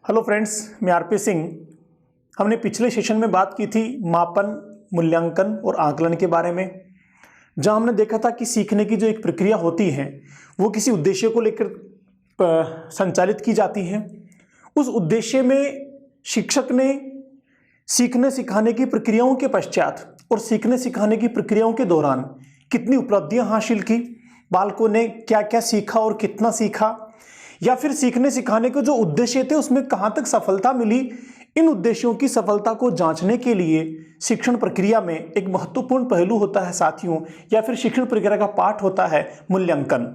Hello friends, मैं RP Singh. हमने पिछले सेशन में बात की थी मापन, मूल्यांकन और आकलन के बारे में, जहां हमने देखा था कि सीखने की जो एक प्रक्रिया होती है वो किसी उद्देश्य को लेकर संचालित की जाती है। उस उद्देश्य में शिक्षक ने सीखने सिखाने की प्रक्रियाओं के पश्चात और सीखने सिखाने की प्रक्रियाओं के दौरान कितनी उपलब्धियां हासिल की, बालकों ने क्या क्या सीखा और कितना सीखा, या फिर सीखने सिखाने के जो उद्देश्य थे उसमें कहां तक सफलता मिली। इन उद्देश्यों की सफलता को जांचने के लिए शिक्षण प्रक्रिया में एक महत्वपूर्ण पहलू होता है साथियों, या फिर शिक्षण प्रक्रिया का पार्ट होता है मूल्यांकन।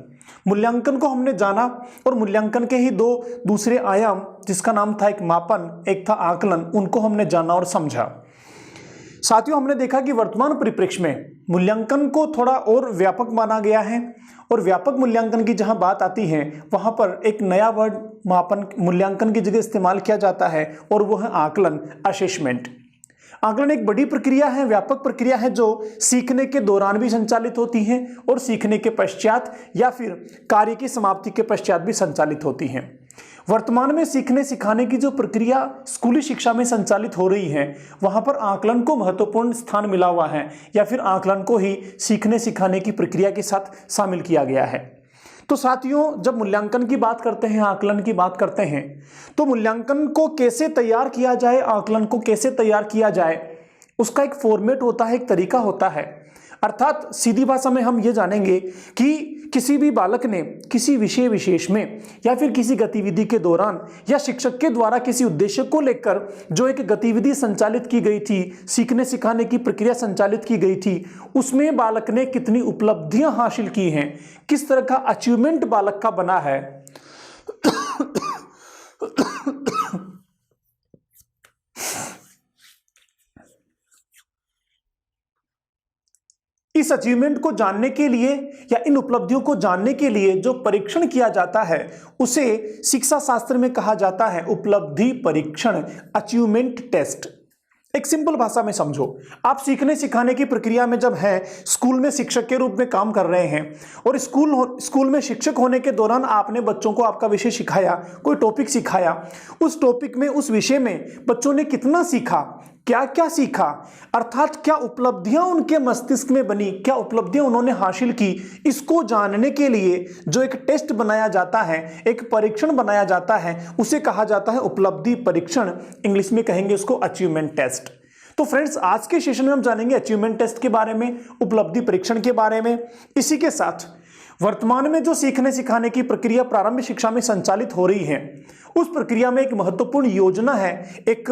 मूल्यांकन को हमने जाना और मूल्यांकन के ही दो दूसरे आयाम, जिसका नाम था एक मापन, एक था आकलन, उनको हमने जाना और समझा। साथियों, हमने देखा कि वर्तमान परिप्रेक्ष्य में मूल्यांकन को थोड़ा और व्यापक माना गया है, और व्यापक मूल्यांकन की जहां बात आती है वहां पर एक नया वर्ड मापन मूल्यांकन की जगह इस्तेमाल किया जाता है, और वो है आकलन, असेसमेंट। आकलन एक बड़ी प्रक्रिया है, व्यापक प्रक्रिया है, जो सीखने के दौरान भी संचालित होती है और सीखने के पश्चात या फिर कार्य की समाप्ति के पश्चात भी संचालित होती है। वर्तमान में सीखने सिखाने की जो प्रक्रिया स्कूली शिक्षा में संचालित हो रही है, वहां पर आकलन को महत्वपूर्ण स्थान मिला हुआ है, या फिर आकलन को ही सीखने सिखाने की प्रक्रिया के साथ शामिल किया गया है। तो साथियों, जब मूल्यांकन की बात करते हैं, आकलन की बात करते हैं, तो मूल्यांकन को कैसे तैयार किया जाए, आकलन को कैसे तैयार किया जाए, उसका एक फॉर्मेट होता है, एक तरीका होता है। अर्थात सीधी भाषा में हम ये जानेंगे कि किसी भी बालक ने किसी विषय विशेष में या फिर किसी गतिविधि के दौरान या शिक्षक के द्वारा किसी उद्देश्य को लेकर जो एक गतिविधि संचालित की गई थी, सीखने सिखाने की प्रक्रिया संचालित की गई थी, उसमें बालक ने कितनी उपलब्धियां हासिल की हैं, किस तरह का अचीवमेंट बालक का बना है। इस अचीवमेंट को जानने के लिए या इन उपलब्धियों को जानने के लिए जो परीक्षण किया जाता है उसे शिक्षा शास्त्र में कहा जाता है उपलब्धि परीक्षण, अचीवमेंट टेस्ट। एक सिंपल भाषा में समझो, आप सीखने सिखाने की प्रक्रिया में जब हैं, स्कूल में शिक्षक के रूप में काम कर रहे हैं, और स्कूल में शिक्षक होने के दौरान आपने बच्चों को आपका विषय सिखाया, कोई टॉपिक सिखाया, उस टॉपिक में, उस विषय में बच्चों ने कितना सीखा, क्या क्या सीखा, अर्थात क्या उपलब्धियां उनके मस्तिष्क में बनी, क्या उपलब्धियां उन्होंने हासिल की, इसको जानने के लिए जो एक टेस्ट बनाया जाता है, एक परीक्षण बनाया जाता है, उसे कहा जाता है उपलब्धि परीक्षण। इंग्लिश में कहेंगे उसको अचीवमेंट टेस्ट। तो फ्रेंड्स, आज के सेशन में हम जानेंगे अचीवमेंट टेस्ट के बारे में, उपलब्धि परीक्षण के बारे में। इसी के साथ वर्तमान में जो सीखने सिखाने की प्रक्रिया प्रारंभिक शिक्षा में संचालित हो रही है, उस प्रक्रिया में एक महत्वपूर्ण योजना है, एक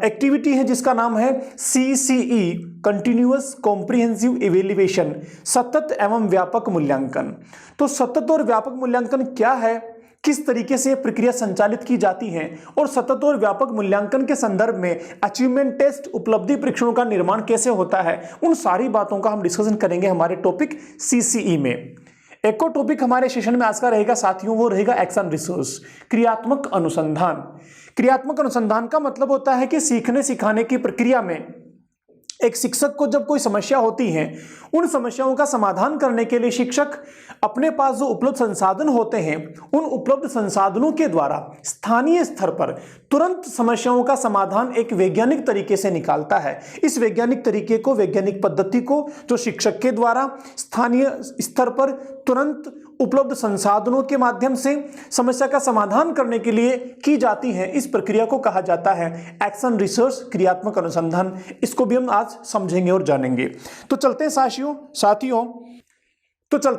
एक्टिविटी है जिसका नाम है CCE, कंटिन्यूअस कॉम्प्रिहेंसिव इवैल्यूएशन, सतत एवं व्यापक मूल्यांकन। तो सतत और व्यापक मूल्यांकन क्या है, किस तरीके से प्रक्रिया संचालित की जाती है, और सतत और व्यापक मूल्यांकन के संदर्भ में अचीवमेंट टेस्ट, उपलब्धि परीक्षणों का निर्माण कैसे होता है, उन सारी बातों का हम डिस्कशन करेंगे हमारे टॉपिक CCE में। एक और टॉपिक हमारे सेशन में आज का रहेगा साथियों, वो रहेगा एक्शन रिसोर्स, क्रियात्मक अनुसंधान। क्रियात्मक अनुसंधान का मतलब होता है कि सीखने सिखाने की प्रक्रिया में एक शिक्षक को जब कोई समस्या होती है, उन समस्याओं का समाधान करने के लिए शिक्षक अपने पास जो उपलब्ध संसाधन होते हैं, उन उपलब्ध संसाधनों के द्वारा स्थानीय स्तर पर तुरंत समस्याओं का समाधान एक वैज्ञानिक तरीके से निकालता है। इस वैज्ञानिक तरीके को, वैज्ञानिक पद्धति को जो शिक्षक के द्वारा स्थानीय स्तर पर तुरंत उपलब्ध संसाधनों के माध्यम से समस्या का समाधान करने के लिए की जाती है, इस प्रक्रिया को कहा जाता है एक्शन रिसर्च, क्रियात्मक अनुसंधान। इसको भी हम आज समझेंगे और जानेंगे। तो चलते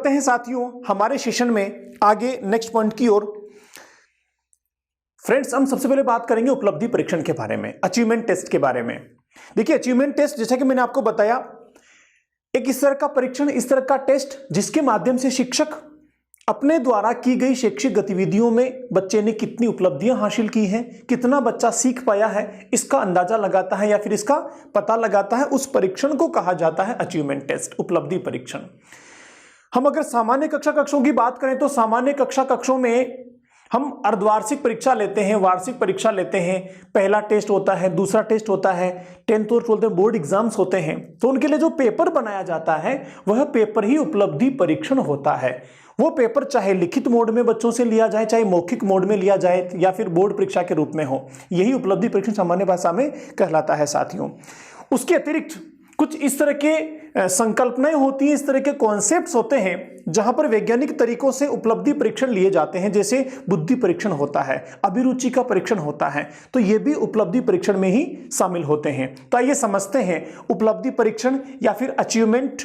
हैं साथियों हमारे सेशन में आगे नेक्स्ट पॉइंट की ओर। फ्रेंड्स, हम सबसे पहले बात करेंगे उपलब्धि परीक्षण के बारे में, अचीवमेंट टेस्ट के बारे में। देखिए, अचीवमेंट टेस्ट जैसा कि मैंने आपको बताया, एक इस तरह का परीक्षण, इस तरह का टेस्ट जिसके माध्यम से शिक्षक अपने द्वारा की गई शैक्षिक गतिविधियों में बच्चे ने कितनी उपलब्धियां हासिल की हैं, कितना बच्चा सीख पाया है, इसका अंदाजा लगाता है या फिर इसका पता लगाता है। उस परीक्षण को कहा जाता है अचीवमेंट टेस्ट, उपलब्धि परीक्षण। हम अगर सामान्य कक्षा कक्षों की बात करें तो सामान्य कक्षा कक्षों में हम अर्धवार्षिक परीक्षा लेते हैं, वार्षिक परीक्षा लेते हैं। पहला टेस्ट होता है, दूसरा टेस्ट होता है, 10th और 12th बोर्ड एग्जाम्स होते हैं। तो उनके लिए जो पेपर बनाया जाता है वह पेपर ही उपलब्धि परीक्षण होता है। वो पेपर चाहे लिखित मोड में बच्चों से लिया जाए, चाहे मौखिक मोड में लिया जाए, या फिर बोर्ड परीक्षा के रूप में हो, यही उपलब्धि परीक्षण सामान्य भाषा में कहलाता है साथियों। उसके अतिरिक्त कुछ इस तरह के संकल्पनाएं होती हैं, इस तरह के कॉन्सेप्ट्स होते हैं जहां पर वैज्ञानिक तरीकों से उपलब्धि परीक्षण लिए जाते हैं, जैसे बुद्धि परीक्षण होता है, अभिरुचि का परीक्षण होता है, तो ये भी उपलब्धि परीक्षण में ही शामिल होते हैं। तो आइए समझते हैं उपलब्धि परीक्षण या फिर अचीवमेंट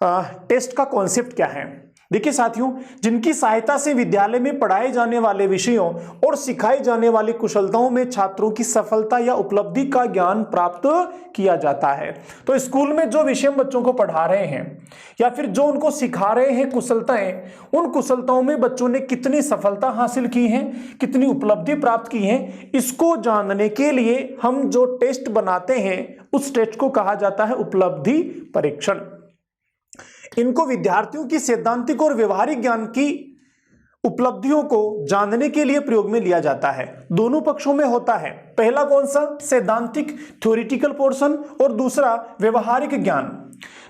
टेस्ट का कॉन्सेप्ट क्या है। देखिए साथियों, जिनकी सहायता से विद्यालय में पढ़ाए जाने वाले विषयों और सिखाई जाने वाली कुशलताओं में छात्रों की सफलता या उपलब्धि का ज्ञान प्राप्त किया जाता है। तो स्कूल में जो विषय बच्चों को पढ़ा रहे हैं या फिर जो उनको सिखा रहे हैं कुशलताएं, उन कुशलताओं में बच्चों ने कितनी सफलता हासिल की है, कितनी उपलब्धि प्राप्त की है, इसको जानने के लिए हम जो टेस्ट बनाते हैं उस टेस्ट को कहा जाता है उपलब्धि परीक्षण। इनको विद्यार्थियों की सैद्धांतिक और व्यवहारिक ज्ञान की उपलब्धियों को जानने के लिए प्रयोग में लिया जाता है। दोनों पक्षों में होता है, पहला कौन सा, सैद्धांतिक थ्योरेटिकल पोर्शन, और दूसरा व्यवहारिक ज्ञान।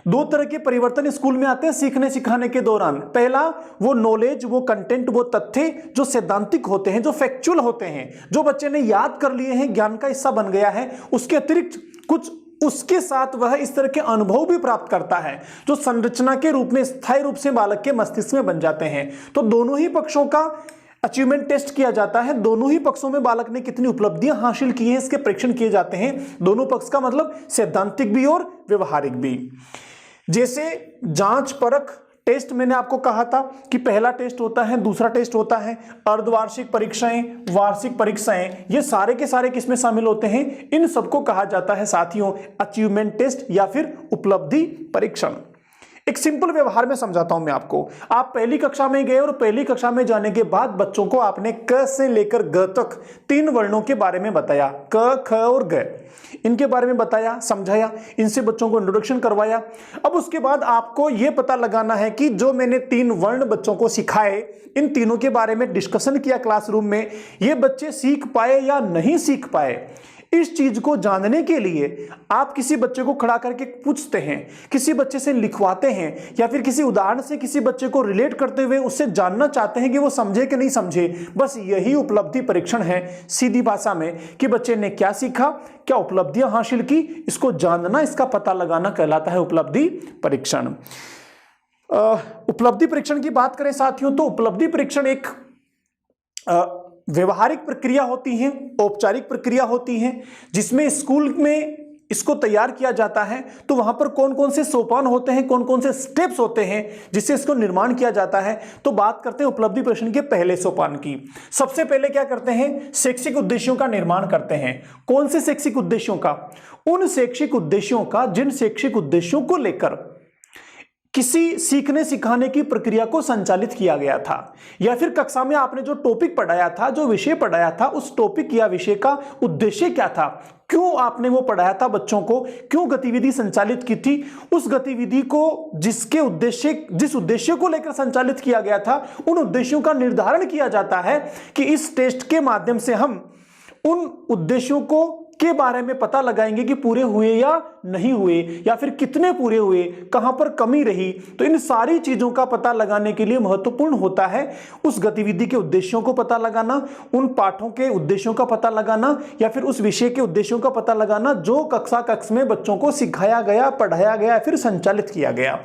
दो तरह के परिवर्तन स्कूल में आते हैं सीखने सिखाने के दौरान। पहला वो नॉलेज, वो कंटेंट, वो तथ्य जो सैद्धांतिक होते हैं, जो फैक्चुअल होते हैं, जो बच्चे ने याद कर लिए हैं, ज्ञान का हिस्सा बन गया है। उसके अतिरिक्त कुछ उसके साथ वह इस तरह के अनुभव भी प्राप्त करता है जो संरचना के रूप में स्थायी रूप से बालक के मस्तिष्क में बन जाते हैं। तो दोनों ही पक्षों का अचीवमेंट टेस्ट किया जाता है, दोनों ही पक्षों में बालक ने कितनी उपलब्धियां हासिल की हैं इसके परीक्षण किए जाते हैं। दोनों पक्ष का मतलब सैद्धांतिक भी और व्यवहारिक भी। जैसे जांच परख टेस्ट मैंने आपको कहा था कि पहला टेस्ट होता है, दूसरा टेस्ट होता है अर्धवार्षिक परीक्षाएं, वार्षिक परीक्षाएं, ये सारे के सारे किसमें शामिल होते हैं, इन सबको कहा जाता है साथियों अचीवमेंट टेस्ट या फिर उपलब्धि परीक्षण। एक सिंपल व्यवहार में समझाता हूं मैं आपको। आप पहली कक्षा में गए और पहली कक्षा में जाने के बाद बच्चों को आपने क से लेकर ग तक 3 वर्णों के बारे में बताया, क, ख और ग, इनके बारे में बताया, समझाया, इनसे बच्चों को इंट्रोडक्शन करवाया। अब उसके बाद आपको यह पता लगाना है कि जो मैंने 3 वर्ण बच्चों को सिखाए, इन तीनों के बारे में डिस्कशन किया क्लासरूम में, ये बच्चे सीख पाए या नहीं सीख पाए। इस चीज को जानने के लिए आप किसी बच्चे को खड़ा करके पूछते हैं, किसी बच्चे से लिखवाते हैं, या फिर किसी उदाहरण से किसी बच्चे को रिलेट करते हुए उससे जानना चाहते हैं कि वो समझे कि नहीं समझे। बस यही उपलब्धि परीक्षण है सीधी भाषा में, कि बच्चे ने क्या सीखा, क्या उपलब्धियां हासिल की, इसको जानना, इसका पता लगाना कहलाता है उपलब्धि परीक्षण। उपलब्धि परीक्षण की बात करें साथियों तो उपलब्धि परीक्षण एक व्यवहारिक प्रक्रिया होती है, औपचारिक प्रक्रिया होती है, जिसमें स्कूल में इसको तैयार किया जाता है। तो वहां पर कौन कौन से सोपान होते हैं, कौन कौन से स्टेप्स होते हैं जिससे इसको निर्माण किया जाता है। तो बात करते हैं उपलब्धि परीक्षण के पहले सोपान की। सबसे पहले क्या करते हैं, शैक्षिक उद्देश्यों का निर्माण करते हैं। कौन से शैक्षिक उद्देश्यों का, उन शैक्षिक उद्देश्यों का जिन शैक्षिक उद्देश्यों को लेकर किसी सीखने सिखाने की प्रक्रिया को संचालित किया गया था, या फिर कक्षा में आपने जो टॉपिक पढ़ाया था, जो विषय पढ़ाया था, उस टॉपिक या विषय का उद्देश्य क्या था, क्यों आपने वो पढ़ाया था बच्चों को, क्यों गतिविधि संचालित की थी, उस गतिविधि को जिस उद्देश्य को लेकर संचालित किया गया था, उन उद्देश्यों का निर्धारण किया जाता है कि इस टेस्ट के माध्यम से हम उन उद्देश्यों को के बारे में पता लगाएंगे कि पूरे हुए या नहीं हुए, या फिर कितने पूरे हुए, कहां पर कमी रही। तो इन सारी चीजों का पता लगाने के लिए महत्वपूर्ण होता है उस गतिविधि के उद्देश्यों को पता लगाना, उन पाठों के उद्देश्यों का पता लगाना, या फिर उस विषय के उद्देश्यों का पता लगाना जो कक्षा में बच्चों को सिखाया गया, पढ़ाया गया, फिर संचालित किया गया।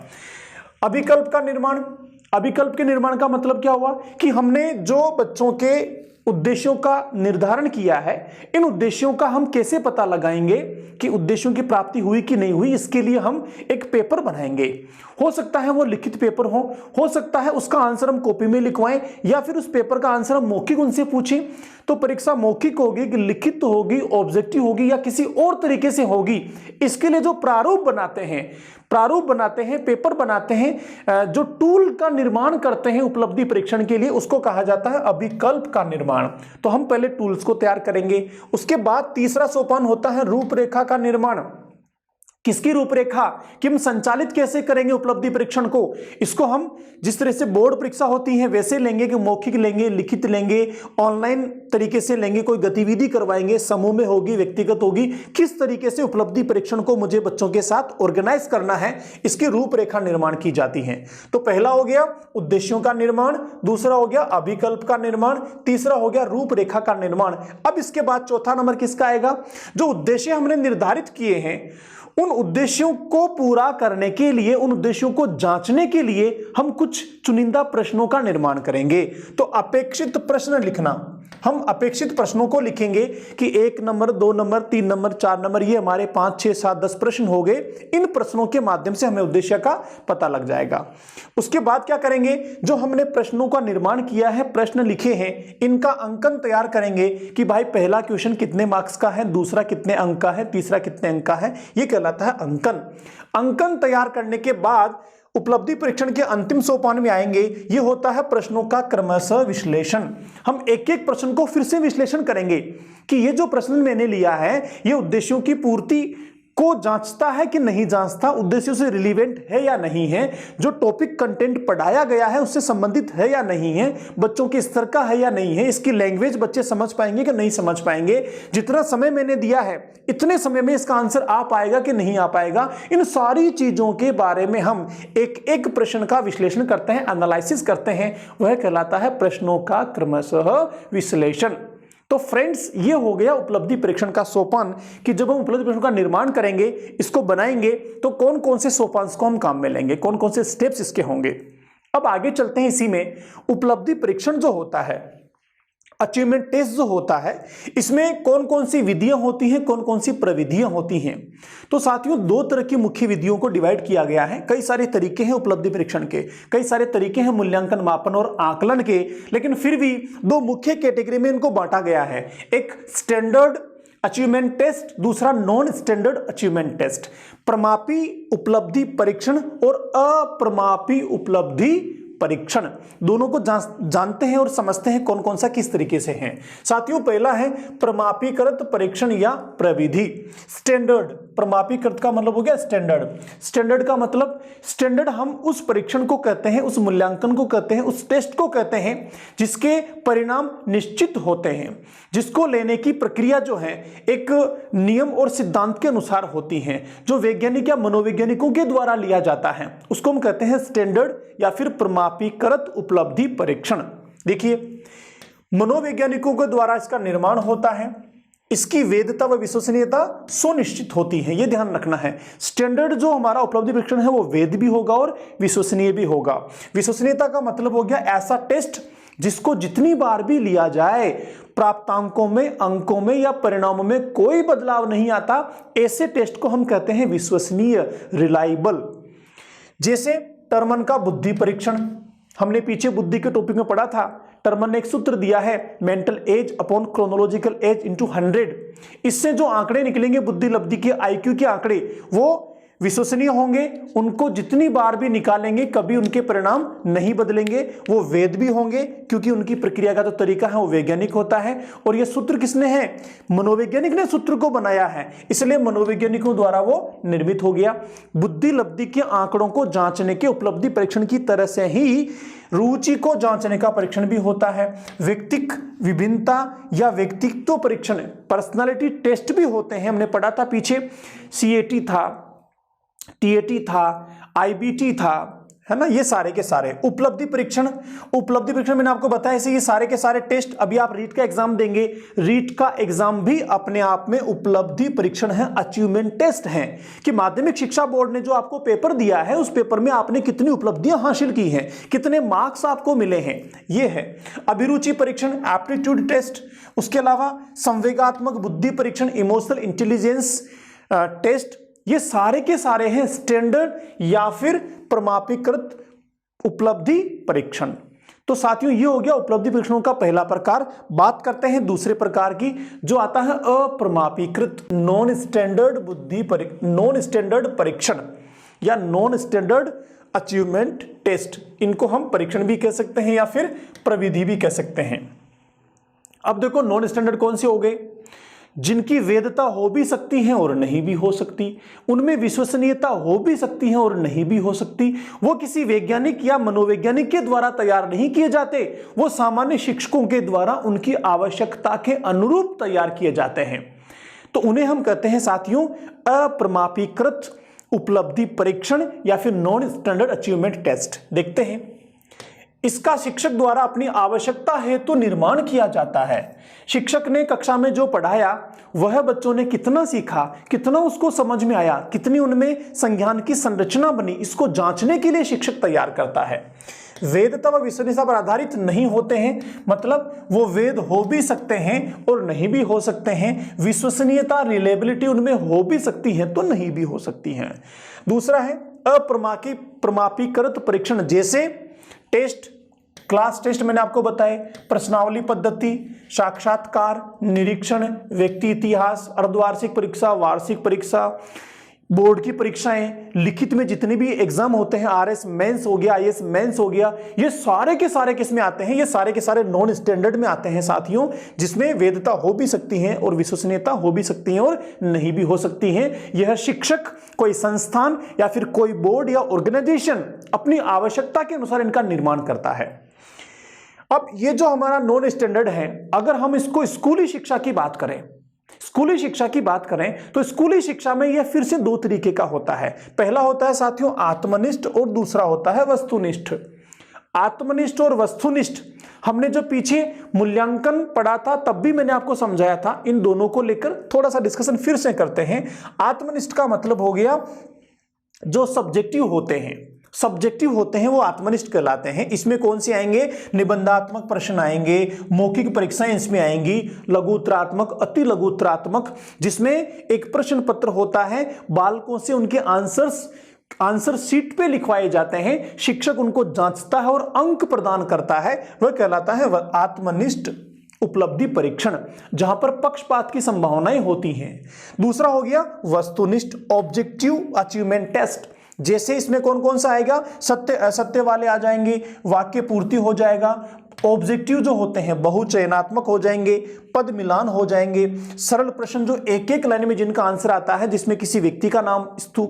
अभिकल्प का निर्माण, अभिकल्प के निर्माण का मतलब क्या हुआ कि हमने जो बच्चों के उद्देश्यों का निर्धारण किया है, इन उद्देश्यों का हम कैसे पता लगाएंगे कि उद्देश्यों की प्राप्ति हुई कि नहीं हुई। इसके लिए हम एक पेपर बनाएंगे, हो सकता है वो लिखित पेपर हो सकता है उसका आंसर हम कॉपी में लिखवाएं, या फिर उस पेपर का आंसर हम मौखिक उनसे पूछें। तो परीक्षा मौखिक होगी कि लिखित होगी, ऑब्जेक्टिव होगी, या किसी और तरीके से होगी। इसके लिए जो प्रारूप बनाते हैं, पेपर बनाते हैं, जो टूल का निर्माण करते हैं उपलब्धि परीक्षण के लिए, उसको कहा जाता है अभिकल्प का निर्माण। तो हम पहले टूल्स को तैयार करेंगे, उसके बाद तीसरा सोपान होता है रूपरेखा का निर्माण। किसकी रूपरेखा कि हम संचालित कैसे करेंगे उपलब्धि परीक्षण को, इसको हम जिस तरह से बोर्ड परीक्षा होती है वैसे लेंगे कि मौखिक लेंगे, लिखित लेंगे, ऑनलाइन तरीके से लेंगे, कोई गतिविधि करवाएंगे, समूह में होगी, व्यक्तिगत होगी, किस तरीके से उपलब्धि परीक्षण को मुझे बच्चों के साथ ऑर्गेनाइज करना है, इसकी रूपरेखा निर्माण की जाती है। तो पहला हो गया उद्देश्यों का निर्माण, दूसरा हो गया अभिकल्प का निर्माण, तीसरा हो गया रूपरेखा का निर्माण। अब इसके बाद चौथा नंबर किसका आएगा, जो उद्देश्य हमने निर्धारित किए हैं उन उद्देश्यों को पूरा करने के लिए, उन उद्देश्यों को जांचने के लिए हम कुछ चुनिंदा प्रश्नों का निर्माण करेंगे। तो अपेक्षित प्रश्न लिखना, हम अपेक्षित प्रश्नों को लिखेंगे कि 1 नंबर, 2 नंबर, 3 नंबर, 4 नंबर, ये हमारे 5, 6, 7, 10 प्रश्न हो गए। इन प्रश्नों के माध्यम से हमें उद्देश्य का पता लग जाएगा। उसके बाद क्या करेंगे, जो हमने प्रश्नों का निर्माण किया है, प्रश्न लिखे हैं, इनका अंकन तैयार करेंगे कि भाई पहला क्वेश्चन कितने मार्क्स का है, दूसरा कितने अंक का है, तीसरा कितने अंक का है, ये कहलाता है अंकन। अंकन तैयार करने के बाद उपलब्धि परीक्षण के अंतिम सोपान में आएंगे, ये होता है प्रश्नों का क्रमशः विश्लेषण। हम एक एक प्रश्न को फिर से विश्लेषण करेंगे कि ये जो प्रश्न मैंने लिया है ये उद्देश्यों की पूर्ति को जांचता है कि नहीं जांचता, उद्देश्यों से रिलीवेंट है या नहीं है, जो टॉपिक कंटेंट पढ़ाया गया है उससे संबंधित है या नहीं है, बच्चों के स्तर का है या नहीं है, इसकी लैंग्वेज बच्चे समझ पाएंगे कि नहीं समझ पाएंगे, जितना समय मैंने दिया है इतने समय में इसका आंसर आ पाएगा कि नहीं आ पाएगा। इन सारी चीजों के बारे में हम एक एक प्रश्न का विश्लेषण करते हैं, एनालिसिस करते हैं, वह कहलाता है प्रश्नों का क्रमशः विश्लेषण। तो फ्रेंड्स, ये हो गया उपलब्धि परीक्षण का सोपान कि जब हम उपलब्धि परीक्षण का निर्माण करेंगे, इसको बनाएंगे, तो कौन कौन से सोपान को हम काम में लेंगे, कौन कौन से स्टेप्स इसके होंगे। अब आगे चलते हैं। इसी में उपलब्धि परीक्षण जो होता है, अचीवमेंट टेस्ट जो होता है, इसमें कौन कौन सी विधियां होती हैं, कौन कौन सी प्रविधियां होती हैं। तो साथियों, 2 तरह की मुख्य विधियों को डिवाइड किया गया है। कई सारे तरीके हैं उपलब्धि परीक्षण के, कई सारे तरीके हैं मूल्यांकन, मापन और आकलन के, लेकिन फिर भी 2 मुख्य कैटेगरी में इनको बांटा गया है। एक स्टैंडर्ड अचीवमेंट टेस्ट, दूसरा नॉन स्टैंडर्ड अचीवमेंट टेस्ट। प्रमापी उपलब्धि परीक्षण और अप्रमापी उपलब्धि परीक्षण, दोनों को जानते हैं और समझते हैं कौन कौन सा किस तरीके से है। साथियों, पहला है प्रमापीकृत परीक्षण या प्रविधि। स्टैंडर्ड, प्रमापीकृत का मतलब हो गया स्टैंडर्ड। स्टैंडर्ड का मतलब, स्टैंडर्ड हम उस परीक्षण को कहते हैं, उस मूल्यांकन को कहते हैं, उस टेस्ट को कहते हैं जिसके परिणाम निश्चित होते हैं, जिसको लेने की प्रक्रिया जो है एक नियम और सिद्धांत के अनुसार होती है, जो वैज्ञानिक या मनोवैज्ञानिकों के द्वारा लिया जाता है, उसको हम कहते हैं स्टैंडर्ड या फिर प्रमापीकृत उपलब्धि परीक्षण। देखिए, मनोवैज्ञानिकों के द्वारा इसका निर्माण होता है, इसकी वैधता व विश्वसनीयता सुनिश्चित होती है, यह ध्यान रखना है। स्टैंडर्ड जो हमारा उपलब्धि परीक्षण है वो वैध भी होगा और विश्वसनीय भी होगा। विश्वसनीयता का मतलब हो गया ऐसा टेस्ट जिसको जितनी बार भी लिया जाए प्राप्तांकों में, अंकों में या परिणामों में कोई बदलाव नहीं आता, ऐसे टेस्ट को हम कहते हैं विश्वसनीय, रिलायबल। जैसे टर्मन का बुद्धि परीक्षण, हमने पीछे बुद्धि के टॉपिक में पढ़ा था। टर्मन ने एक सूत्र दिया है, mental as upon chronological age into 100। इससे जो आंकड़े निकलेंगे बुद्धि लब्धि के, आईक्यू के आंकड़े, वो विश्वसनीय होंगे। उनको जितनी बार भी निकालेंगे कभी उनके परिणाम नहीं बदलेंगे, वो वैध भी होंगे क्योंकि उनकी प्रक्रिया का जो तरीका है वो वैज्ञानिक होता है। और ये सूत्र किसने है, मनोवैज्ञानिक ने सूत्र को बनाया है, इसलिए मनोवैज्ञानिकों द्वारा वो निर्मित हो गया। बुद्धि लब्धि के आंकड़ों को जांचने के उपलब्धि परीक्षण की तरह से ही रुचि को जांचने का परीक्षण भी होता है। व्यक्तिक विभिन्नता या व्यक्तित्व परीक्षण, पर्सनालिटी टेस्ट भी होते हैं। हमने पढ़ा था पीछे, CAT था, TAT था, IBT था, है ना, ये सारे के सारे उपलब्धि परीक्षण। उपलब्धि परीक्षण मैंने आपको बताया से ये सारे के सारे टेस्ट। अभी आप रीट का एग्जाम देंगे, रीट का एग्जाम भी अपने आप में उपलब्धि परीक्षण है, अचीवमेंट टेस्ट है कि माध्यमिक शिक्षा बोर्ड ने जो आपको पेपर दिया है उस पेपर में आपने कितनी उपलब्धियां हासिल की हैं, कितने मार्क्स आपको मिले हैं, ये है। अभिरुचि परीक्षण, एप्टीट्यूड टेस्ट, उसके अलावा संवेगात्मक बुद्धि परीक्षण, इमोशनल इंटेलिजेंस टेस्ट, ये सारे के सारे हैं स्टैंडर्ड या फिर प्रमापीकृत उपलब्धि परीक्षण। तो साथियों, ये हो गया उपलब्धि परीक्षणों का पहला प्रकार। बात करते हैं दूसरे प्रकार की, जो आता है अप्रमापीकृत, नॉन स्टैंडर्ड परीक्षण या नॉन स्टैंडर्ड अचीवमेंट टेस्ट। इनको हम परीक्षण भी कह सकते हैं या फिर प्रविधि भी कह सकते हैं। अब देखो, नॉन स्टैंडर्ड कौन से हो गए जिनकी वेदता हो भी सकती है और नहीं भी हो सकती, उनमें विश्वसनीयता हो भी सकती है और नहीं भी हो सकती। वो किसी वैज्ञानिक या मनोवैज्ञानिक के द्वारा तैयार नहीं किए जाते, वो सामान्य शिक्षकों के द्वारा उनकी आवश्यकता के अनुरूप तैयार किए जाते हैं। तो उन्हें हम कहते हैं साथियों अप्रमापीकृत उपलब्धि परीक्षण या फिर नॉन स्टैंडर्ड अचीवमेंट टेस्ट। देखते हैं, इसका शिक्षक द्वारा अपनी आवश्यकता हेतु निर्माण किया जाता है। शिक्षक ने कक्षा में जो पढ़ाया वह बच्चों ने कितना सीखा, कितना उसको समझ में आया, कितनी उनमें संज्ञान की संरचना बनी, इसको जांचने के लिए शिक्षक तैयार करता है। वेदता व विश्वसनीयता पर आधारित नहीं होते हैं, मतलब वो वेद हो भी सकते हैं और नहीं भी हो सकते हैं। विश्वसनीयता रिलेबिलिटी उनमें हो भी सकती है तो नहीं भी हो सकती है। दूसरा है अप्रमापीकृत परीक्षण, जैसे टेस्ट, क्लास टेस्ट मैंने आपको बताए, प्रश्नावली पद्धति, साक्षात्कार, निरीक्षण, व्यक्ति इतिहास, अर्धवार्षिक परीक्षा, वार्षिक परीक्षा, बोर्ड की परीक्षाएं, लिखित में जितने भी एग्जाम होते हैं, आरएस मेंस हो गया, आईएएस मेंस हो गया, ये सारे के सारे किस में आते हैं? ये सारे के सारे नॉन स्टैंडर्ड में आते हैं साथियों, जिसमें वेदता हो भी सकती है और विश्वसनीयता हो भी सकती है और नहीं भी हो सकती है। यह शिक्षक, कोई संस्थान या फिर कोई बोर्ड या ऑर्गेनाइजेशन अपनी आवश्यकता के अनुसार इनका निर्माण करता है। अब ये जो हमारा नॉन स्टैंडर्ड है, अगर हम इसको स्कूली शिक्षा की बात करें, स्कूली शिक्षा की बात करें तो स्कूली शिक्षा में यह फिर से दो तरीके का होता है। पहला होता है साथियों आत्मनिष्ठ और दूसरा होता है वस्तुनिष्ठ। आत्मनिष्ठ और वस्तुनिष्ठ हमने जो पीछे मूल्यांकन पढ़ा था तब भी मैंने आपको समझाया था। इन दोनों को लेकर थोड़ा सा डिस्कशन फिर से करते हैं। आत्मनिष्ठ का मतलब हो गया जो सब्जेक्टिव होते हैं, सब्जेक्टिव होते हैं वो आत्मनिष्ठ कहलाते हैं। इसमें कौन से आएंगे? निबंधात्मक प्रश्न आएंगे, मौखिक परीक्षाएं इसमें आएंगी, लघुत्तरात्मक, अति लघुत्तरात्मक, जिसमें एक प्रश्न पत्र होता है, बालकों से उनके आंसर शीट पे लिखवाए जाते हैं, शिक्षक उनको जांचता है और अंक प्रदान करता है, वह कहलाता है आत्मनिष्ठ उपलब्धि परीक्षण, जहां पर पक्षपात की संभावनाएं होती हैं। दूसरा हो गया वस्तुनिष्ठ ऑब्जेक्टिव अचीवमेंट टेस्ट, जैसे इसमें कौन कौन सा आएगा? सत्य असत्य वाले आ जाएंगे, वाक्य पूर्ति हो जाएगा, ऑब्जेक्टिव जो होते हैं बहुचयनात्मक हो जाएंगे, पद मिलान हो जाएंगे, सरल प्रश्न जो एक एक लाइन में जिनका आंसर आता है, जिसमें किसी व्यक्ति का नाम,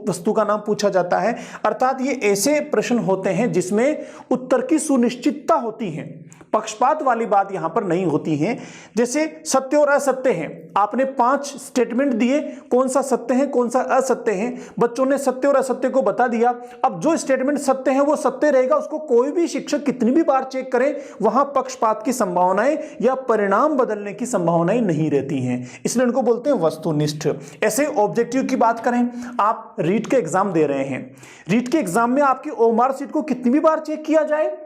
वस्तु का नाम पूछा जाता है, अर्थात ये ऐसे प्रश्न होते हैं जिसमें उत्तर की सुनिश्चितता होती है, पक्षपात वाली बात यहां पर नहीं होती है। जैसे सत्य और असत्य है, आपने 5 स्टेटमेंट दिए, कौन सा सत्य है कौन सा असत्य है, बच्चों ने सत्य और असत्य को बता दिया। अब जो स्टेटमेंट सत्य है वो सत्य रहेगा, उसको कोई भी शिक्षक कितनी भी बार चेक करे, वहां पक्षपात की संभावनाएं या परिणाम बदलने की संभावनाएं नहीं रहती हैं, इसलिए उनको बोलते हैं वस्तुनिष्ठ। ऐसे ऑब्जेक्टिव की बात करें, आप रीट के एग्जाम दे रहे हैं, रीट के एग्जाम में आपकी ओमार सीट को कितनी भी बार चेक किया जाए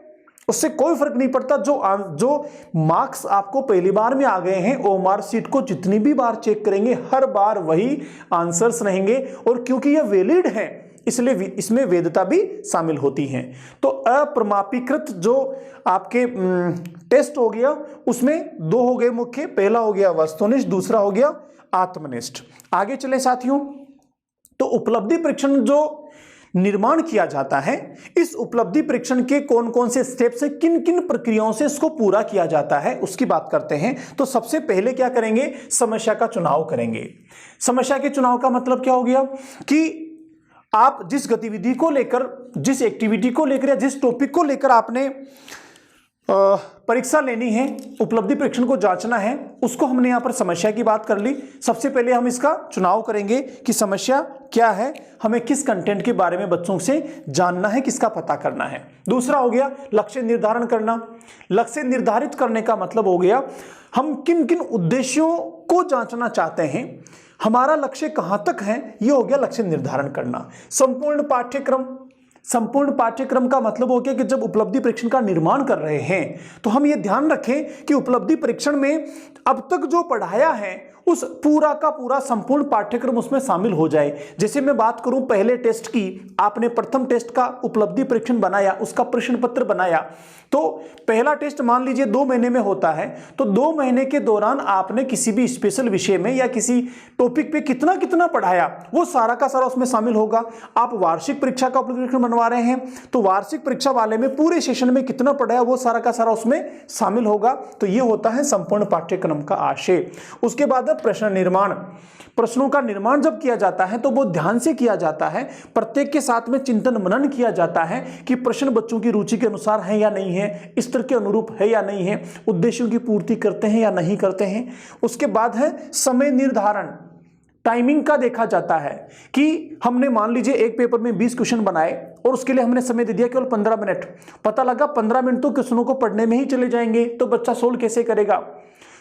उससे कोई फर्क नहीं पड़ता। जो मार्क्स आपको पहली बार में आ गए हैं, ओमार सीट को जितनी भी बार चेक करेंगे हर बार वही आंसर्स रहेंगे, और क्योंकि यह वैलिड है इसलिए इसमें वैधता भी शामिल होती है। तो अप्रमापीकृत जो आपके टेस्ट हो गया, उसमें 2 हो गए मुख्य, पहला हो गया वस्तुनिष्ठ, दूसरा हो गया आत्मनिष्ठ। आगे चले साथियों, तो उपलब्धि परीक्षण जो निर्माण किया जाता है, इस उपलब्धि परीक्षण के कौन कौन से स्टेप्स हैं, किन किन प्रक्रियाओं से इसको पूरा किया जाता है उसकी बात करते हैं। तो सबसे पहले क्या करेंगे? समस्या का चुनाव करेंगे। समस्या के चुनाव का मतलब क्या हो गया कि आप जिस गतिविधि को लेकर, जिस एक्टिविटी को लेकर या जिस टॉपिक को लेकर आपने परीक्षा लेनी है, उपलब्धि परीक्षण को जांचना है, उसको हमने यहां पर समस्या की बात कर ली। सबसे पहले हम इसका चुनाव करेंगे कि समस्या क्या है, हमें किस कंटेंट के बारे में बच्चों से जानना है, किसका पता करना है। दूसरा हो गया लक्ष्य निर्धारण करना। लक्ष्य निर्धारित करने का मतलब हो गया हम किन किन उद्देश्यों को जांचना चाहते हैं, हमारा लक्ष्य कहां तक है, यह हो गया लक्ष्य निर्धारण करना। संपूर्ण पाठ्यक्रम, संपूर्ण पाठ्यक्रम का मतलब हो गया कि जब उपलब्धि परीक्षण का निर्माण कर रहे हैं तो हम ये ध्यान रखें कि उपलब्धि परीक्षण में अब तक जो पढ़ाया है उस पूरा का पूरा संपूर्ण पाठ्यक्रम उसमें शामिल हो जाए। जैसे मैं बात करूं पहले टेस्ट की, आपने प्रथम टेस्ट का उपलब्धि परीक्षण बनाया, उसका प्रश्न पत्र बनाया, तो पहला टेस्ट मान लीजिए 2 महीने में होता है, तो 2 महीने के दौरान आपने किसी भी स्पेशल विषय में या किसी टॉपिक पे कितना कितना पढ़ाया वो सारा का सारा उसमें शामिल होगा। आप वार्षिक परीक्षा का उपलब्धि परीक्षण बनवा रहे हैं तो वार्षिक परीक्षा वाले में पूरे सेशन में कितना पढ़ाया वो सारा का सारा उसमें शामिल होगा। तो ये होता है संपूर्ण पाठ्यक्रम का आशय। उसके बाद प्रश्न निर्माण। प्रश्नों का निर्माण जब किया जाता है तो वो ध्यान से किया जाता है, प्रत्येक के साथ में चिंतन मनन किया जाता है कि प्रश्न बच्चों की रुचि के अनुसार है या नहीं है, स्तर के अनुरूप है या नहीं है, उद्देश्यों की पूर्ति करते हैं या नहीं करते हैं। उसके बाद है समय निर्धारण, टाइमिंग का देखा जाता है कि हमने मान लीजिए एक पेपर में 20 क्वेश्चन बनाए और उसके लिए हमने समय दे दिया केवल 15 मिनट, पता लगा 15 मिनट तो क्वेश्चनों को पढ़ने में ही चले जाएंगे, तो बच्चा सोल्व कैसे करेगा।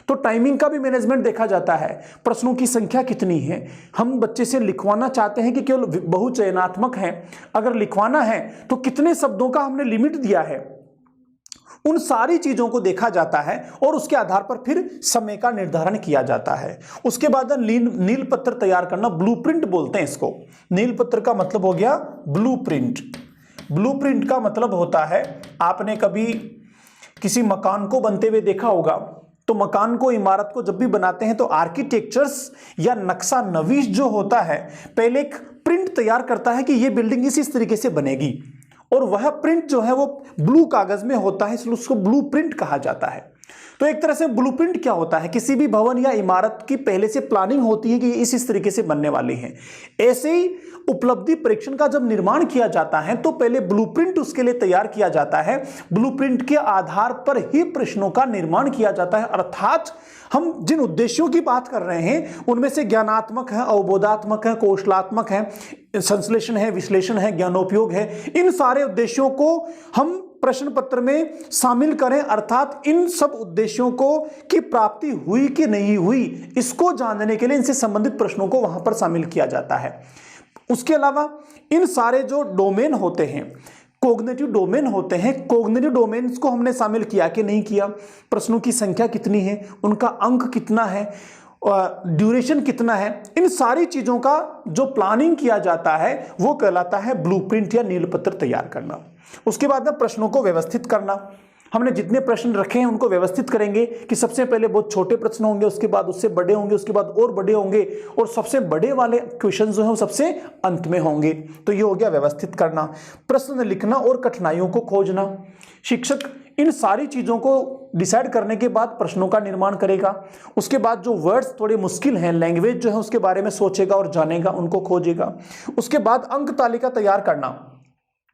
तो टाइमिंग का भी मैनेजमेंट देखा जाता है, प्रश्नों की संख्या कितनी है, हम बच्चे से लिखवाना चाहते हैं कि केवल बहुचयनात्मक है, अगर लिखवाना है तो कितने शब्दों का हमने लिमिट दिया है, उन सारी चीजों को देखा जाता है और उसके आधार पर फिर समय का निर्धारण किया जाता है। उसके बाद नील पत्र तैयार करना, ब्लूप्रिंट बोलते हैं इसको। नील पत्र का मतलब हो गया ब्लूप्रिंट। ब्लूप्रिंट का मतलब होता है, आपने कभी किसी मकान को बनते हुए देखा होगा, तो मकान को, इमारत को जब भी बनाते हैं तो आर्किटेक्चर्स या नक्शा नवीश जो होता है पहले एक प्रिंट तैयार करता है कि ये बिल्डिंग इस तरीके से बनेगी, और वह प्रिंट जो है वो ब्लू कागज में होता है, इसलिए उसको ब्लू प्रिंट कहा जाता है। तो एक तरह से ब्लूप्रिंट क्या होता है, किसी भी भवन या इमारत की पहले से प्लानिंग होती है कि इस तरीके से बनने वाली है। ऐसे ही उपलब्धि परीक्षण का जब निर्माण किया जाता है तो पहले ब्लूप्रिंट उसके लिए तैयार किया जाता है, ब्लूप्रिंट के आधार पर ही प्रश्नों का निर्माण किया जाता है। अर्थात हम जिन उद्देश्यों की बात कर रहे हैं उनमें से ज्ञानात्मक है, अवबोधात्मक है, कौशलात्मक है, संश्लेषण है, विश्लेषण है, ज्ञानोपयोग है, इन सारे उद्देश्यों को हम प्रश्न पत्र में शामिल करें। अर्थात इन सब उद्देश्यों को की प्राप्ति हुई कि नहीं हुई, इसको जानने के लिए इनसे संबंधित प्रश्नों को वहां पर शामिल किया जाता है। उसके अलावा इन सारे जो डोमेन होते हैं, कोग्निटिव डोमेन होते हैं, कोग्निटिव डोमेन्स को हमने शामिल किया कि नहीं किया, प्रश्नों की संख्या कितनी है, उनका अंक कितना है, ड्यूरेशन कितना है, इन सारी चीजों का जो प्लानिंग किया जाता है वो कहलाता है ब्लूप्रिंट या नीलपत्र तैयार करना। उसके बाद में प्रश्नों को व्यवस्थित करना, हमने जितने प्रश्न रखे हैं उनको व्यवस्थित करेंगे कि सबसे पहले बहुत छोटे प्रश्न होंगे, उसके बाद उससे बड़े होंगे, उसके बाद और बड़े होंगे, और सबसे बड़े वाले क्वेश्चन जो हैं वो सबसे अंत में होंगे। तो ये हो गया व्यवस्थित करना। प्रश्न लिखना और कठिनाइयों को खोजना, शिक्षक इन सारी चीजों को डिसाइड करने के बाद प्रश्नों का निर्माण करेगा। उसके बाद जो वर्ड्स थोड़े मुश्किल हैं, लैंग्वेज जो है उसके बारे में सोचेगा और जानेगा, उनको खोजेगा। उसके बाद अंक तालिका तैयार करना,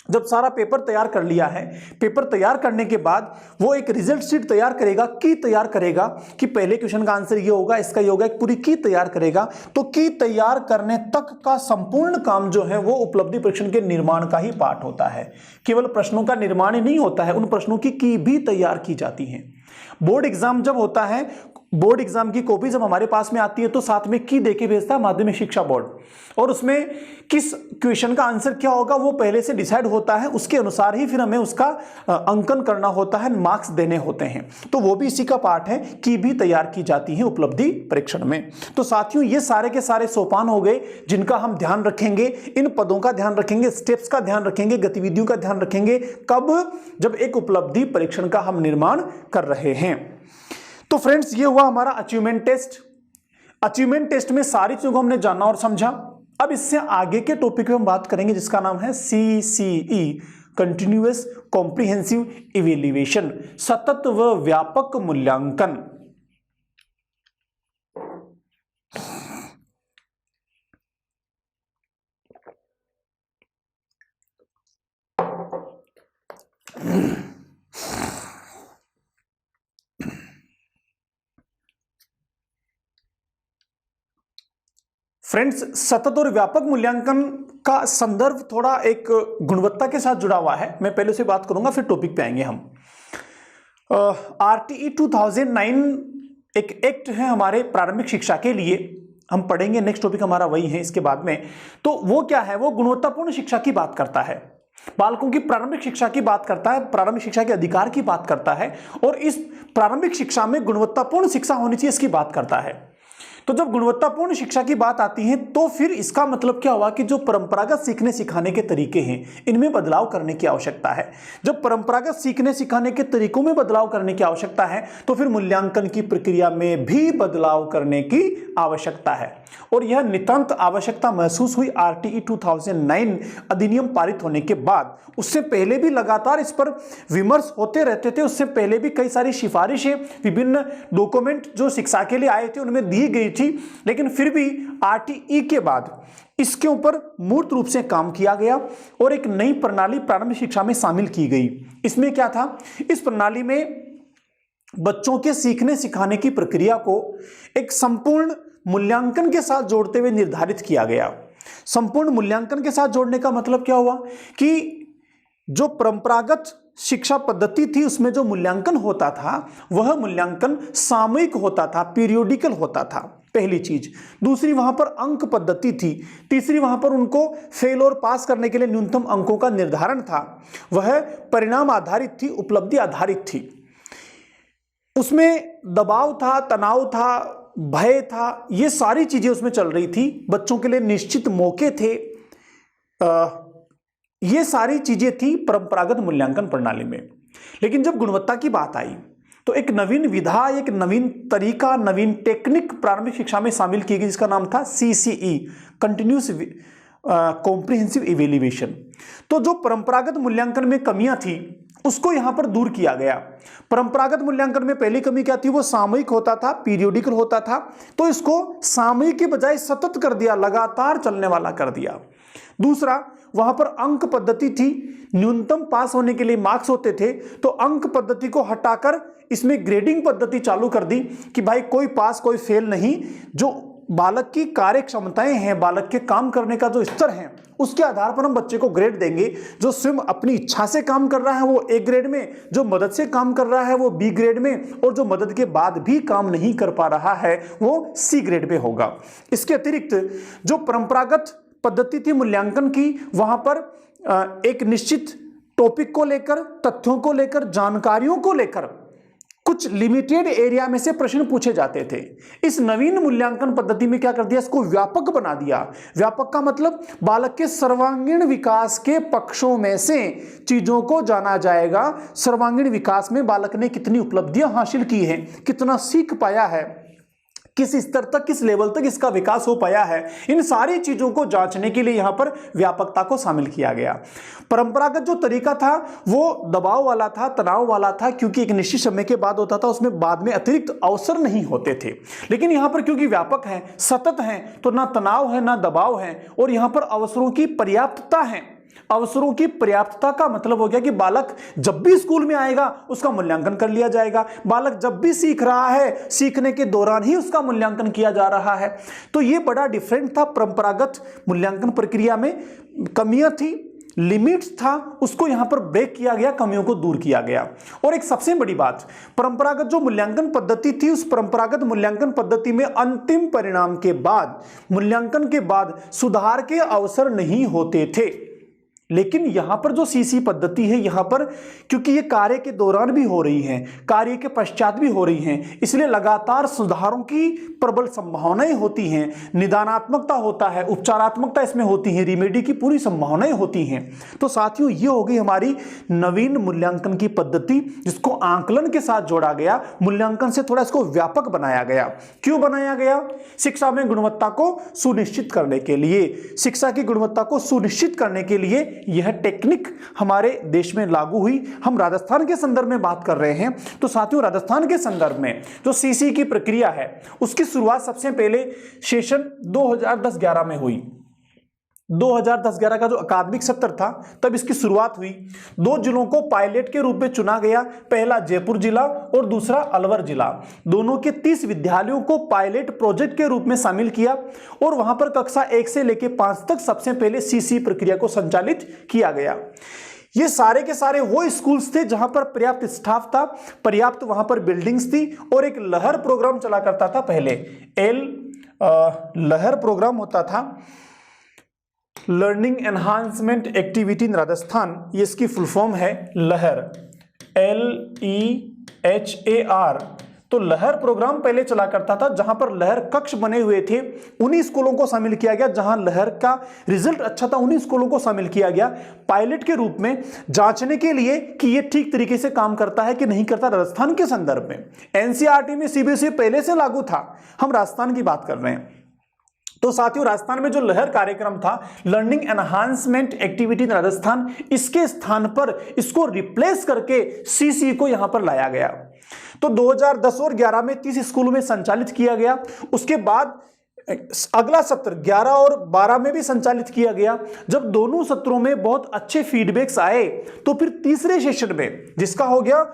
जब सारा पेपर तैयार कर लिया है, पेपर तैयार करने के बाद वो एक रिजल्ट शीट तैयार करेगा, की तैयार करेगा कि पहले क्वेश्चन का आंसर ये होगा, इसका ये होगा, एक पूरी की तैयार करेगा। तो की तैयार करने तक का संपूर्ण काम जो है वो उपलब्धि परीक्षण के निर्माण का ही पार्ट होता है। केवल प्रश्नों का निर्माण ही नहीं होता है, उन प्रश्नों की भी तैयार की जाती है। बोर्ड एग्जाम जब होता है, बोर्ड एग्जाम की कॉपी जब हमारे पास में आती है तो साथ में की देके भेजता है माध्यमिक शिक्षा बोर्ड, और उसमें किस क्वेश्चन का आंसर क्या होगा वो पहले से डिसाइड होता है, उसके अनुसार ही फिर हमें उसका अंकन करना होता है, मार्क्स देने होते हैं। तो वो भी इसी का पार्ट है, की भी तैयार की जाती है उपलब्धि परीक्षण में। तो साथियों ये सारे के सारे सोपान हो गए जिनका हम ध्यान रखेंगे, इन पदों का ध्यान रखेंगे, स्टेप्स का ध्यान रखेंगे, गतिविधियों का ध्यान रखेंगे, कब, जब एक उपलब्धि परीक्षण का हम निर्माण कर रहे हैं। तो फ्रेंड्स ये हुआ हमारा अचीवमेंट टेस्ट। अचीवमेंट टेस्ट में सारी चीजों को हमने जाना और समझा। अब इससे आगे के टॉपिक पे हम बात करेंगे जिसका नाम है CCE, कंटिन्यूअस कॉम्प्रिहेंसिव इवैल्यूएशन, सतत व व्यापक मूल्यांकन। फ्रेंड्स सतत और व्यापक मूल्यांकन का संदर्भ थोड़ा एक गुणवत्ता के साथ जुड़ा हुआ है। मैं पहले से बात करूंगा फिर टॉपिक पे आएंगे हम। RTE 2009 एक एक्ट है हमारे प्रारंभिक शिक्षा के लिए, हम पढ़ेंगे, नेक्स्ट टॉपिक हमारा वही है इसके बाद में। तो वो क्या है, वो गुणवत्तापूर्ण शिक्षा की बात करता है, बालकों की प्रारंभिक शिक्षा की बात करता है, प्रारंभिक शिक्षा के अधिकार की बात करता है, और इस प्रारंभिक शिक्षा में गुणवत्तापूर्ण शिक्षा होनी चाहिए इसकी बात करता है। तो जब गुणवत्तापूर्ण शिक्षा की बात आती है तो फिर इसका मतलब क्या हुआ कि जो परंपरागत सीखने सिखाने के तरीके हैं इनमें बदलाव करने की आवश्यकता है। जब परंपरागत सीखने सिखाने के तरीकों में बदलाव करने की आवश्यकता है तो फिर मूल्यांकन की प्रक्रिया में भी बदलाव करने की आवश्यकता है, और यह नितांत आवश्यकता महसूस हुई आरटीई 2009 अधिनियम पारित होने के बाद। उससे पहले भी लगातार इस पर विमर्श होते रहते थे, उससे पहले भी कई सारी सिफारिशें विभिन्न डॉक्यूमेंट जो शिक्षा के लिए आए थे उनमें दी गई थी, लेकिन फिर भी आरटीई के बाद इसके ऊपर मूर्त रूप से काम किया गया और एक नई प्रणाली प्रारंभिक शिक्षा में शामिल की गई। इसमें क्या था, इस प्रणाली में बच्चों के सीखने सिखाने की प्रक्रिया को एक संपूर्ण मूल्यांकन के साथ जोड़ते हुए निर्धारित किया गया। संपूर्ण मूल्यांकन के साथ जोड़ने का मतलब क्या हुआ कि जो परंपरागत शिक्षा पद्धति थी उसमें जो मूल्यांकन होता था वह मूल्यांकन सामयिक होता था, पीरियोडिकल होता था, पहली चीज। दूसरी, वहां पर अंक पद्धति थी। तीसरी, वहां पर उनको फेल और पास करने के लिए न्यूनतम अंकों का निर्धारण था, वह परिणाम आधारित थी, उपलब्धि आधारित थी। उसमें दबाव था, तनाव था, भय था, ये सारी चीजें उसमें चल रही थी। बच्चों के लिए निश्चित मौके थे, ये सारी चीजें थी परंपरागत मूल्यांकन प्रणाली में। लेकिन जब गुणवत्ता की बात आई तो एक नवीन विधा, एक नवीन तरीका, नवीन टेक्निक प्रारंभिक शिक्षा में शामिल की गई जिसका नाम था सीसीई, कंटिन्यूस कॉम्प्रिहेंसिव इवैल्यूएशन। तो जो परंपरागत मूल्यांकन में कमियां थी उसको यहां पर दूर किया गया। परंपरागत मूल्यांकन में पहली कमी क्या थी, वो सामयिक होता था, पीरियोडिकल होता था, तो इसको सामयिक के बजाय सतत कर दिया, लगातार चलने वाला कर दिया। दूसरा, वहां पर अंक पद्धति थी, न्यूनतम पास होने के लिए मार्क्स होते थे, तो अंक पद्धति को हटाकर इसमें ग्रेडिंग पद्धति चालू कर दी कि भाई कोई पास कोई फेल नहीं, जो बालक की कार्य क्षमताएं हैं, बालक के काम करने का जो स्तर है उसके आधार पर हम बच्चे को ग्रेड देंगे। जो स्वयं अपनी इच्छा से काम कर रहा है वो ए ग्रेड में, जो मदद से काम कर रहा है वो बी ग्रेड में, और जो मदद के बाद भी काम नहीं कर पा रहा है वो सी ग्रेड में होगा। इसके अतिरिक्त जो परंपरागत पद्धति थी मूल्यांकन की, वहां पर एक निश्चित टॉपिक को लेकर, तथ्यों को लेकर, जानकारियों को लेकर कुछ लिमिटेड एरिया में से प्रश्न पूछे जाते थे। इस नवीन मूल्यांकन पद्धति में क्या कर दिया, इसको व्यापक बना दिया। व्यापक का मतलब बालक के सर्वांगीण विकास के पक्षों में से चीजों को जाना जाएगा। सर्वांगीण विकास में बालक ने कितनी उपलब्धियां हासिल की हैं, कितना सीख पाया है, किस स्तर तक, किस लेवल तक इसका विकास हो पाया है, इन सारी चीजों को जांचने के लिए यहां पर व्यापकता को शामिल किया गया। परंपरागत जो तरीका था वो दबाव वाला था, तनाव वाला था, क्योंकि एक निश्चित समय के बाद होता था, उसमें बाद में अतिरिक्त अवसर नहीं होते थे। लेकिन यहां पर क्योंकि व्यापक है, सतत है, तो ना तनाव है ना दबाव है, और यहां पर अवसरों की पर्याप्तता है। अवसरों की पर्याप्तता का मतलब हो गया कि बालक जब भी स्कूल में आएगा उसका मूल्यांकन कर लिया जाएगा। बालक जब भी सीख रहा है, सीखने के दौरान ही उसका मूल्यांकन किया जा रहा है। तो यह बड़ा डिफरेंट था। परंपरागत मूल्यांकन प्रक्रिया में कमियां थी, लिमिट्स था, उसको यहां पर ब्रेक किया गया, कमियों को दूर किया गया। और एक सबसे बड़ी बात, परंपरागत जो मूल्यांकन पद्धति थी, उस परंपरागत मूल्यांकन पद्धति में अंतिम परिणाम के बाद, मूल्यांकन के बाद सुधार के अवसर नहीं होते थे। लेकिन यहां पर जो सीसी पद्धति है, यहां पर क्योंकि ये कार्य के दौरान भी हो रही है, कार्य के पश्चात भी हो रही हैं, इसलिए लगातार सुधारों की प्रबल संभावनाएं होती हैं। निदानात्मकता होता है, उपचारात्मकता इसमें होती है, रिमेडी की पूरी संभावनाएं होती हैं। तो साथियों, ये हो गई हमारी नवीन मूल्यांकन की पद्धति, जिसको आंकलन के साथ जोड़ा गया, मूल्यांकन से थोड़ा इसको व्यापक बनाया गया। क्यों बनाया गया? शिक्षा में गुणवत्ता को सुनिश्चित करने के लिए, शिक्षा की गुणवत्ता को सुनिश्चित करने के लिए यह टेक्निक हमारे देश में लागू हुई। हम राजस्थान के संदर्भ में बात कर रहे हैं, तो साथियों राजस्थान के संदर्भ में जो सीसी की प्रक्रिया है उसकी शुरुआत सबसे पहले सेशन 2010-11 में हुई। 2010-11 का जो अकादमिक सत्र था तब इसकी शुरुआत हुई। 2 जिलों को पायलट के रूप में चुना गया, पहला जयपुर जिला और दूसरा अलवर जिला। दोनों के 30 विद्यालयों को पायलट प्रोजेक्ट के रूप में शामिल किया और वहां पर कक्षा 1 से लेकर 5 तक सबसे पहले सीसी प्रक्रिया को संचालित किया गया। ये सारे के सारे वो स्कूल्स थे जहां पर पर्याप्त स्टाफ था, पर्याप्त वहां पर बिल्डिंग्स थी, और एक लहर प्रोग्राम चला करता था। पहले लहर प्रोग्राम होता था, learning enhancement activity in Rajasthan, ये इसकी फुल फॉर्म है लहर, LEHAR। तो लहर प्रोग्राम पहले चला करता था, जहां पर लहर कक्ष बने हुए थे, उन्हीं स्कूलों को शामिल किया गया। जहां लहर का रिजल्ट अच्छा था, उन्हीं स्कूलों को शामिल किया गया पायलट के रूप में, जांचने के लिए कि ये ठीक तरीके से काम करता है कि नहीं करता राजस्थान के संदर्भ में। एनसीईआरटी में सीबीएसई पहले से लागू था, हम राजस्थान की बात कर रहे हैं। तो साथियों, राजस्थान में जो लहर कार्यक्रम था, लर्निंग एनहांसमेंट एक्टिविटी राजस्थान, इसके स्थान पर इसको रिप्लेस करके सीसी को यहां पर लाया गया। तो 2010 और 11 में 30 स्कूलों में संचालित किया गया। उसके बाद अगला सत्र 11 और 12 में भी संचालित किया गया। जब दोनों सत्रों में बहुत अच्छे फीडबैक्स आए, तो फिर तीसरे सेशन में, जिसका हो गया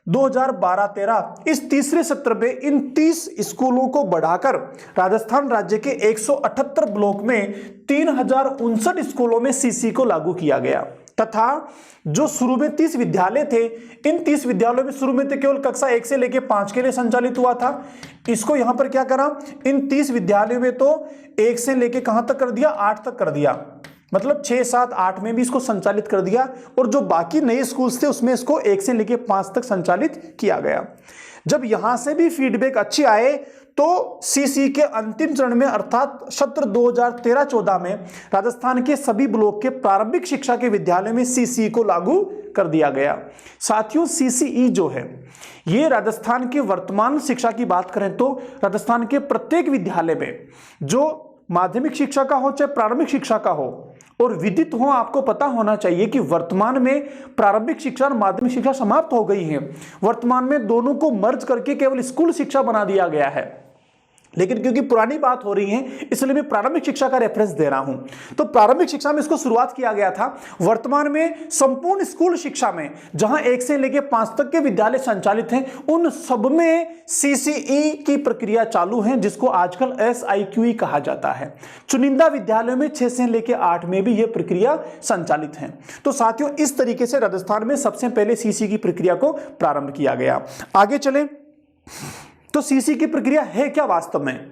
2012-13, इस तीसरे सत्र में इन 30 स्कूलों को बढ़ाकर राजस्थान राज्य के 178 ब्लॉक में 3059 स्कूलों में सीसी को लागू किया गया। तथा जो शुरू में 30 विद्यालय थे, इन 30 विद्यालयों में शुरू में तो केवल कक्षा 1 से लेकर 5 के लिए संचालित हुआ था। इसको यहां पर क्या करा, इन 30 विद्यालयों में तो 1 से लेकर कहां तक कर दिया, 8 तक कर दिया, मतलब 6, 7, 8 में भी इसको संचालित कर दिया। और जो बाकी नए स्कूल्स थे उसमें इसको 1 से लेकर 5 तक संचालित किया गया। जब यहां से भी फीडबैक अच्छे आए, तो सीसी के अंतिम चरण में अर्थात सत्र 2013-14 में राजस्थान के सभी ब्लॉक के प्रारंभिक शिक्षा के विद्यालय में सीसी को लागू कर दिया गया। साथियों, सीसीई जो है, ये राजस्थान के वर्तमान शिक्षा की बात करें तो राजस्थान के प्रत्येक विद्यालय में, जो माध्यमिक शिक्षा का हो चाहे प्रारंभिक शिक्षा का हो, और विदित हो, आपको पता होना चाहिए कि वर्तमान में प्रारंभिक शिक्षा और माध्यमिक शिक्षा समाप्त हो गई है। वर्तमान में दोनों को मर्ज करके केवल स्कूल शिक्षा बना दिया गया है। लेकिन क्योंकि पुरानी बात हो रही है, इसलिए मैं प्रारंभिक शिक्षा का रेफरेंस दे रहा हूं। तो प्रारंभिक शिक्षा में इसको शुरुआत किया गया था। वर्तमान में संपूर्ण स्कूल शिक्षा में, जहां 1 से लेकर 5 तक के विद्यालय संचालित हैं, उन सब में सीसीई की प्रक्रिया चालू है, जिसको आजकल SIQE कहा जाता है। चुनिंदा विद्यालयों में 6 से लेकर 8 में भी यह प्रक्रिया संचालित है। तो साथियों, इस तरीके से राजस्थान में सबसे पहले सीसी की प्रक्रिया को प्रारंभ किया गया। आगे चले तो सीसी की प्रक्रिया है क्या वास्तव में?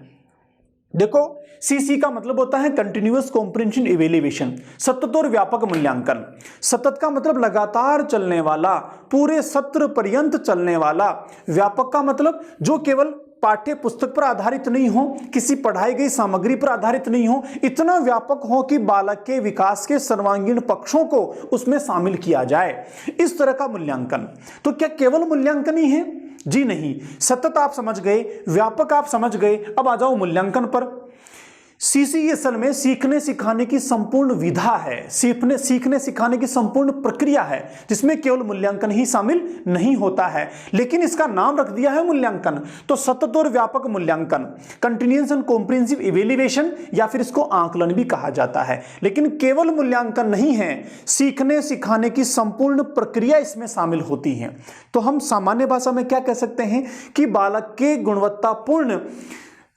देखो, सीसी का मतलब होता है कंटिन्यूअस कॉम्प्रिहेंशन इवैल्यूएशन, सतत और व्यापक मूल्यांकन। सतत का मतलब लगातार चलने वाला, पूरे सत्र पर्यंत चलने वाला। व्यापक का मतलब जो केवल पाठ्य पुस्तक पर आधारित नहीं हो, किसी पढ़ाई गई सामग्री पर आधारित नहीं हो, इतना व्यापक हो कि बालक के विकास के सर्वांगीण पक्षों को उसमें शामिल किया जाए, इस तरह का मूल्यांकन। तो क्या केवल मूल्यांकन ही है? जी नहीं। सतत आप समझ गए, व्यापक आप समझ गए, अब आ जाओ मूल्यांकन पर। सीसी असल में सीखने सिखाने की संपूर्ण विधा है, सीखने सिखाने की संपूर्ण प्रक्रिया है, जिसमें केवल मूल्यांकन ही शामिल नहीं होता है, लेकिन इसका नाम रख दिया है मूल्यांकन। तो सतत और व्यापक मूल्यांकन, कंटिन्यूअस एंड कॉम्प्रिहेंसिव इवैल्यूएशन, या फिर इसको आकलन भी कहा जाता है। लेकिन केवल मूल्यांकन नहीं है, सीखने सिखाने की संपूर्ण प्रक्रिया इसमें शामिल होती है। तो हम सामान्य भाषा में क्या कह सकते हैं कि बालक के गुणवत्तापूर्ण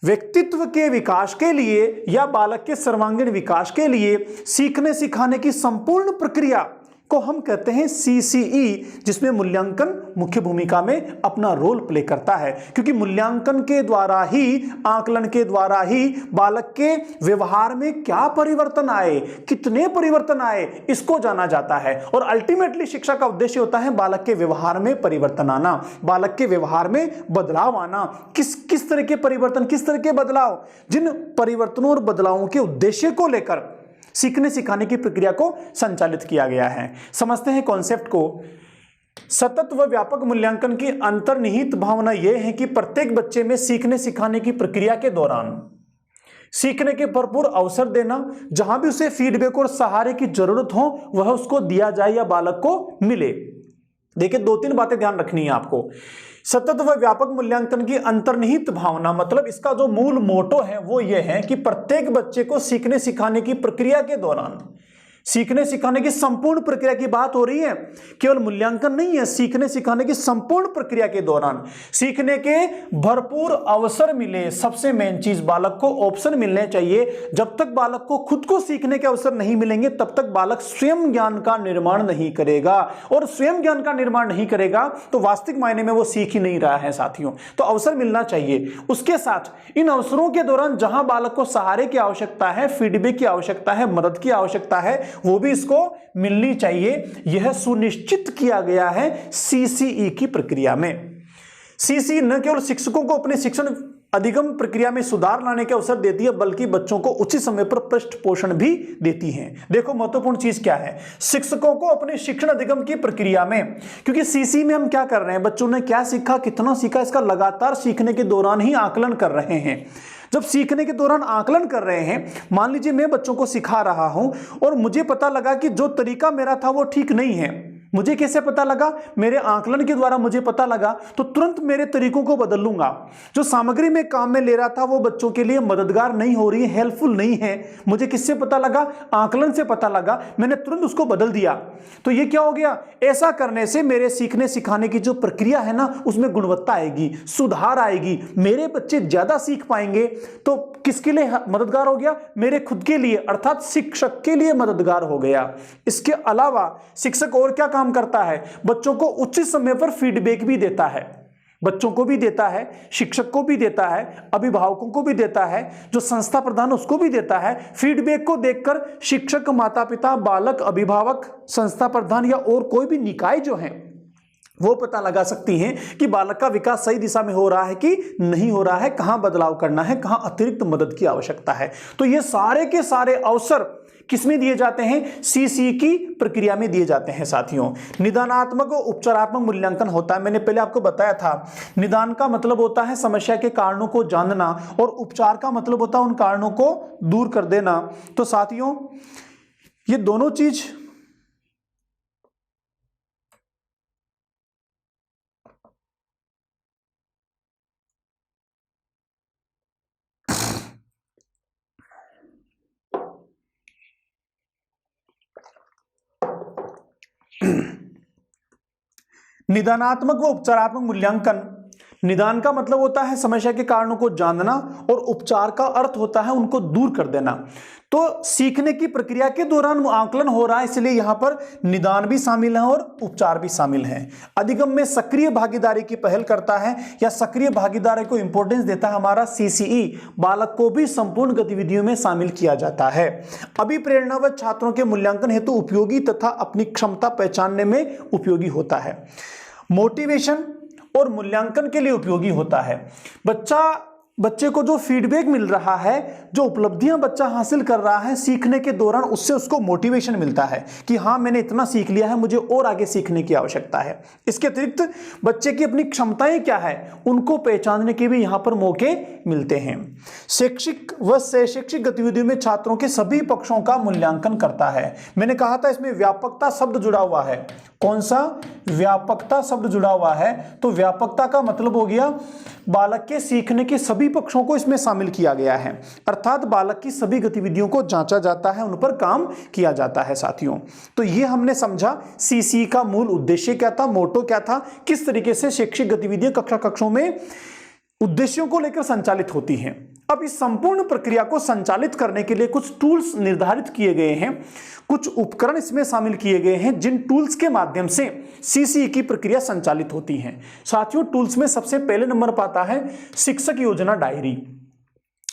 व्यक्तित्व के विकास के लिए या बालक के सर्वांगीण विकास के लिए सीखने सिखाने की संपूर्ण प्रक्रिया को हम कहते हैं सीसीई, जिसमें मूल्यांकन मुख्य भूमिका में अपना रोल प्ले करता है। क्योंकि मूल्यांकन के द्वारा ही, आकलन के द्वारा ही बालक के व्यवहार में क्या परिवर्तन आए, कितने परिवर्तन आए, इसको जाना जाता है। और अल्टीमेटली शिक्षा का उद्देश्य होता है बालक के व्यवहार में परिवर्तन आना, बालक के व्यवहार में बदलाव आना। किस तरह के परिवर्तन, किस तरह के बदलाव, जिन परिवर्तनों और बदलावों के उद्देश्य को लेकर सीखने सिखाने की प्रक्रिया को संचालित किया गया है। समझते हैं कॉन्सेप्ट को। सतत व व्यापक मूल्यांकन की अंतर्निहित भावना यह है कि प्रत्येक बच्चे में सीखने सिखाने की प्रक्रिया के दौरान सीखने के भरपूर अवसर देना, जहां भी उसे फीडबैक और सहारे की जरूरत हो वह उसको दिया जाए या बालक को मिले। देखिए, 2-3 बातें ध्यान रखनी है आपको। सतत व व्यापक मूल्यांकन की अंतर्निहित भावना मतलब इसका जो मूल मोटो है वो ये है कि प्रत्येक बच्चे को सीखने सिखाने की प्रक्रिया के दौरान, सीखने सिखाने की संपूर्ण प्रक्रिया की बात हो रही है, केवल मूल्यांकन नहीं है, सीखने सिखाने की संपूर्ण प्रक्रिया के दौरान सीखने के भरपूर अवसर मिले। सबसे मेन चीज, बालक को ऑप्शन मिलने चाहिए। जब तक बालक को खुद को सीखने के अवसर नहीं मिलेंगे तब तक बालक स्वयं ज्ञान का निर्माण नहीं करेगा, और स्वयं ज्ञान का निर्माण नहीं करेगा तो वास्तविक मायने में वो सीख ही नहीं रहा है साथियों। तो अवसर मिलना चाहिए। उसके साथ इन अवसरों के दौरान जहां बालक को सहारे की आवश्यकता है, फीडबैक की आवश्यकता है, मदद की आवश्यकता है, वो भी इसको मिलनी चाहिए। यह सुनिश्चित किया गया है सीसीई की प्रक्रिया में। सीसी न केवल शिक्षकों को अपने शिक्षण अधिगम प्रक्रिया में सुधार लाने के अवसर देती है, बल्कि बच्चों को उचित समय पर पृष्ठ पोषण भी देती है। देखो महत्वपूर्ण चीज क्या है, शिक्षकों को अपने शिक्षण अधिगम की प्रक्रिया में, क्योंकि सीसी में हम क्या कर रहे हैं, बच्चों ने क्या सीखा, कितना सीखा, इसका लगातार सीखने के दौरान ही आकलन कर रहे हैं। जब सीखने के दौरान आकलन कर रहे हैं, मान लीजिए मैं बच्चों को सिखा रहा हूं और मुझे पता लगा कि जो तरीका मेरा था वो ठीक नहीं है, मुझे कैसे पता लगा, मेरे आकलन के द्वारा मुझे पता लगा, तो तुरंत मेरे तरीकों को बदल लूंगा। जो सामग्री मैं काम में ले रहा था वो बच्चों के लिए मददगार नहीं हो रही है, हेल्पफुल नहीं है, मुझे किससे पता लगा, आकलन से पता लगा, मैंने तुरंत उसको बदल दिया। तो ये क्या हो गया, ऐसा करने से मेरे सीखने सिखाने की जो प्रक्रिया है ना उसमें गुणवत्ता आएगी, सुधार आएगी, मेरे बच्चे ज्यादा सीख पाएंगे। तो किसके लिए मददगार हो गया, मेरे खुद के लिए, अर्थात शिक्षक के लिए मददगार हो गया। इसके अलावा शिक्षक और क्या करता है, बच्चों को उचित समय पर फीडबैक भी देता है, बच्चों को भी देता है, शिक्षक को भी देता है, अभिभावकों को भी देता है, जो संस्था प्रधान उसको भी देता है। फीडबैक को देखकर शिक्षक, माता पिता, बालक, अभिभावक, संस्था प्रधान या और कोई भी निकाय जो है वो पता लगा सकती हैं कि बालक का विकास सही दिशा में हो रहा है कि नहीं हो रहा है, कहां बदलाव करना है, कहां अतिरिक्त मदद की आवश्यकता है। तो ये सारे के सारे अवसर किसमें दिए जाते हैं, सीसी की प्रक्रिया में दिए जाते हैं साथियों। निदानात्मक और उपचारात्मक मूल्यांकन होता है, मैंने पहले आपको बताया था। निदान का मतलब होता है समस्या के कारणों को जानना और उपचार का मतलब होता है उन कारणों को दूर कर देना। तो साथियों ये दोनों चीज निदानात्मक व उपचारात्मक मूल्यांकन, निदान का मतलब होता है समस्या के कारणों को जानना और उपचार का अर्थ होता है उनको दूर कर देना। तो सीखने की प्रक्रिया के दौरान आकलन हो रहा है, इसलिए यहां पर निदान भी शामिल है और उपचार भी शामिल है। अधिगम में सक्रिय भागीदारी की पहल करता है या सक्रिय भागीदारी को इंपॉर्टेंस देता है हमारा सीसीई, बालक को भी संपूर्ण गतिविधियों में शामिल किया जाता है। अभिप्रेरणा व छात्रों के मूल्यांकन हेतु उपयोगी तथा अपनी क्षमता पहचानने में उपयोगी होता है। मोटिवेशन और मूल्यांकन के लिए उपयोगी होता है। बच्चे को जो फीडबैक मिल रहा है, जो उपलब्धियां बच्चा हासिल कर रहा है सीखने के दौरान, उससे उसको मोटिवेशन मिलता है कि हाँ मैंने इतना सीख लिया है, मुझे और आगे सीखने की आवश्यकता है। इसके अतिरिक्त बच्चे की अपनी क्षमताएं क्या है उनको पहचानने के भी यहां पर मौके मिलते हैं। शैक्षिक व शैक्षिक गतिविधियों में छात्रों के सभी पक्षों का मूल्यांकन करता है। मैंने कहा था इसमें व्यापकता शब्द जुड़ा हुआ है। कौन सा, व्यापकता शब्द जुड़ा हुआ है। तो व्यापकता का मतलब हो गया बालक के सीखने के सभी पक्षों को इसमें शामिल किया गया है, अर्थात बालक की सभी गतिविधियों को जांचा जाता है, उन पर काम किया जाता है साथियों। तो ये हमने समझा सीसी का मूल उद्देश्य क्या था, मोटो क्या था, किस तरीके से शैक्षिक गतिविधियां कक्षों में उद्देश्यों को लेकर संचालित होती हैं। अब इस संपूर्ण प्रक्रिया को संचालित करने के लिए कुछ टूल्स निर्धारित किए गए हैं, कुछ उपकरण इसमें शामिल किए गए हैं जिन टूल्स के माध्यम से सीसी की प्रक्रिया संचालित होती है। साथियों टूल्स में सबसे पहले नंबर पर आता है शिक्षक योजना डायरी।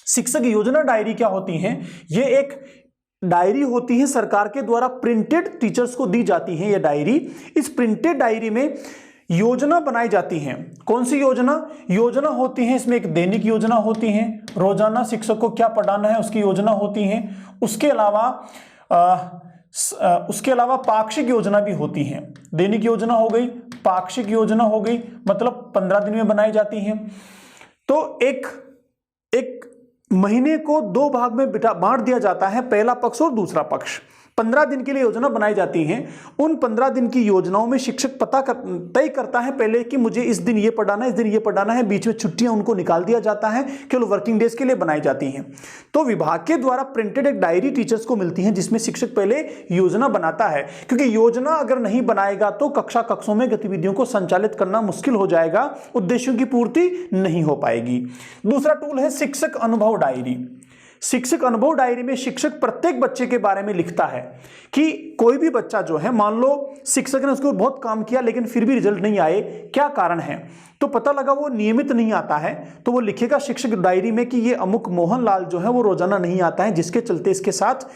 शिक्षक योजना डायरी क्या होती है, ये एक डायरी होती है सरकार के द्वारा प्रिंटेड, टीचर्स को दी जाती है ये डायरी। इस प्रिंटेड डायरी में योजना बनाई जाती हैं। कौन सी योजना होती है, इसमें एक दैनिक योजना होती है, रोजाना शिक्षक को क्या पढ़ाना है उसकी योजना होती है। उसके अलावा पाक्षिक योजना भी होती है। दैनिक योजना हो गई, पाक्षिक योजना हो गई, मतलब 15 दिन में बनाई जाती हैं। तो एक महीने को 2 भाग में बांट दिया जाता है, पहला पक्ष और दूसरा पक्ष। 15 दिन के लिए योजना बनाई जाती है। उन 15 दिन की योजनाओं में शिक्षक तय करता है पहले कि मुझे इस दिन ये पढ़ाना है, इस दिन ये पढ़ाना है, बीच में छुट्टियां उनको निकाल दिया जाता है, केवल वर्किंग डेज के लिए बनाई जाती हैं। तो विभाग के द्वारा प्रिंटेड एक डायरी टीचर्स को मिलती है जिसमें शिक्षक पहले योजना बनाता है, क्योंकि योजना अगर नहीं बनाएगा तो कक्षों में गतिविधियों को संचालित करना मुश्किल हो जाएगा, उद्देश्यों की पूर्ति नहीं हो पाएगी। दूसरा टूल है शिक्षक अनुभव डायरी। शिक्षक अनुभव डायरी में शिक्षक प्रत्येक बच्चे के बारे में लिखता है कि कोई भी बच्चा जो है, मान लो शिक्षक ने उसको बहुत काम किया लेकिन फिर भी रिजल्ट नहीं आए, क्या कारण है। तो पता लगा वो नियमित नहीं आता है, तो वो लिखेगा शिक्षक डायरी में कि ये अमुक मोहनलाल जो है वो रोजाना नहीं आता है, जिसके चलते इसके साथ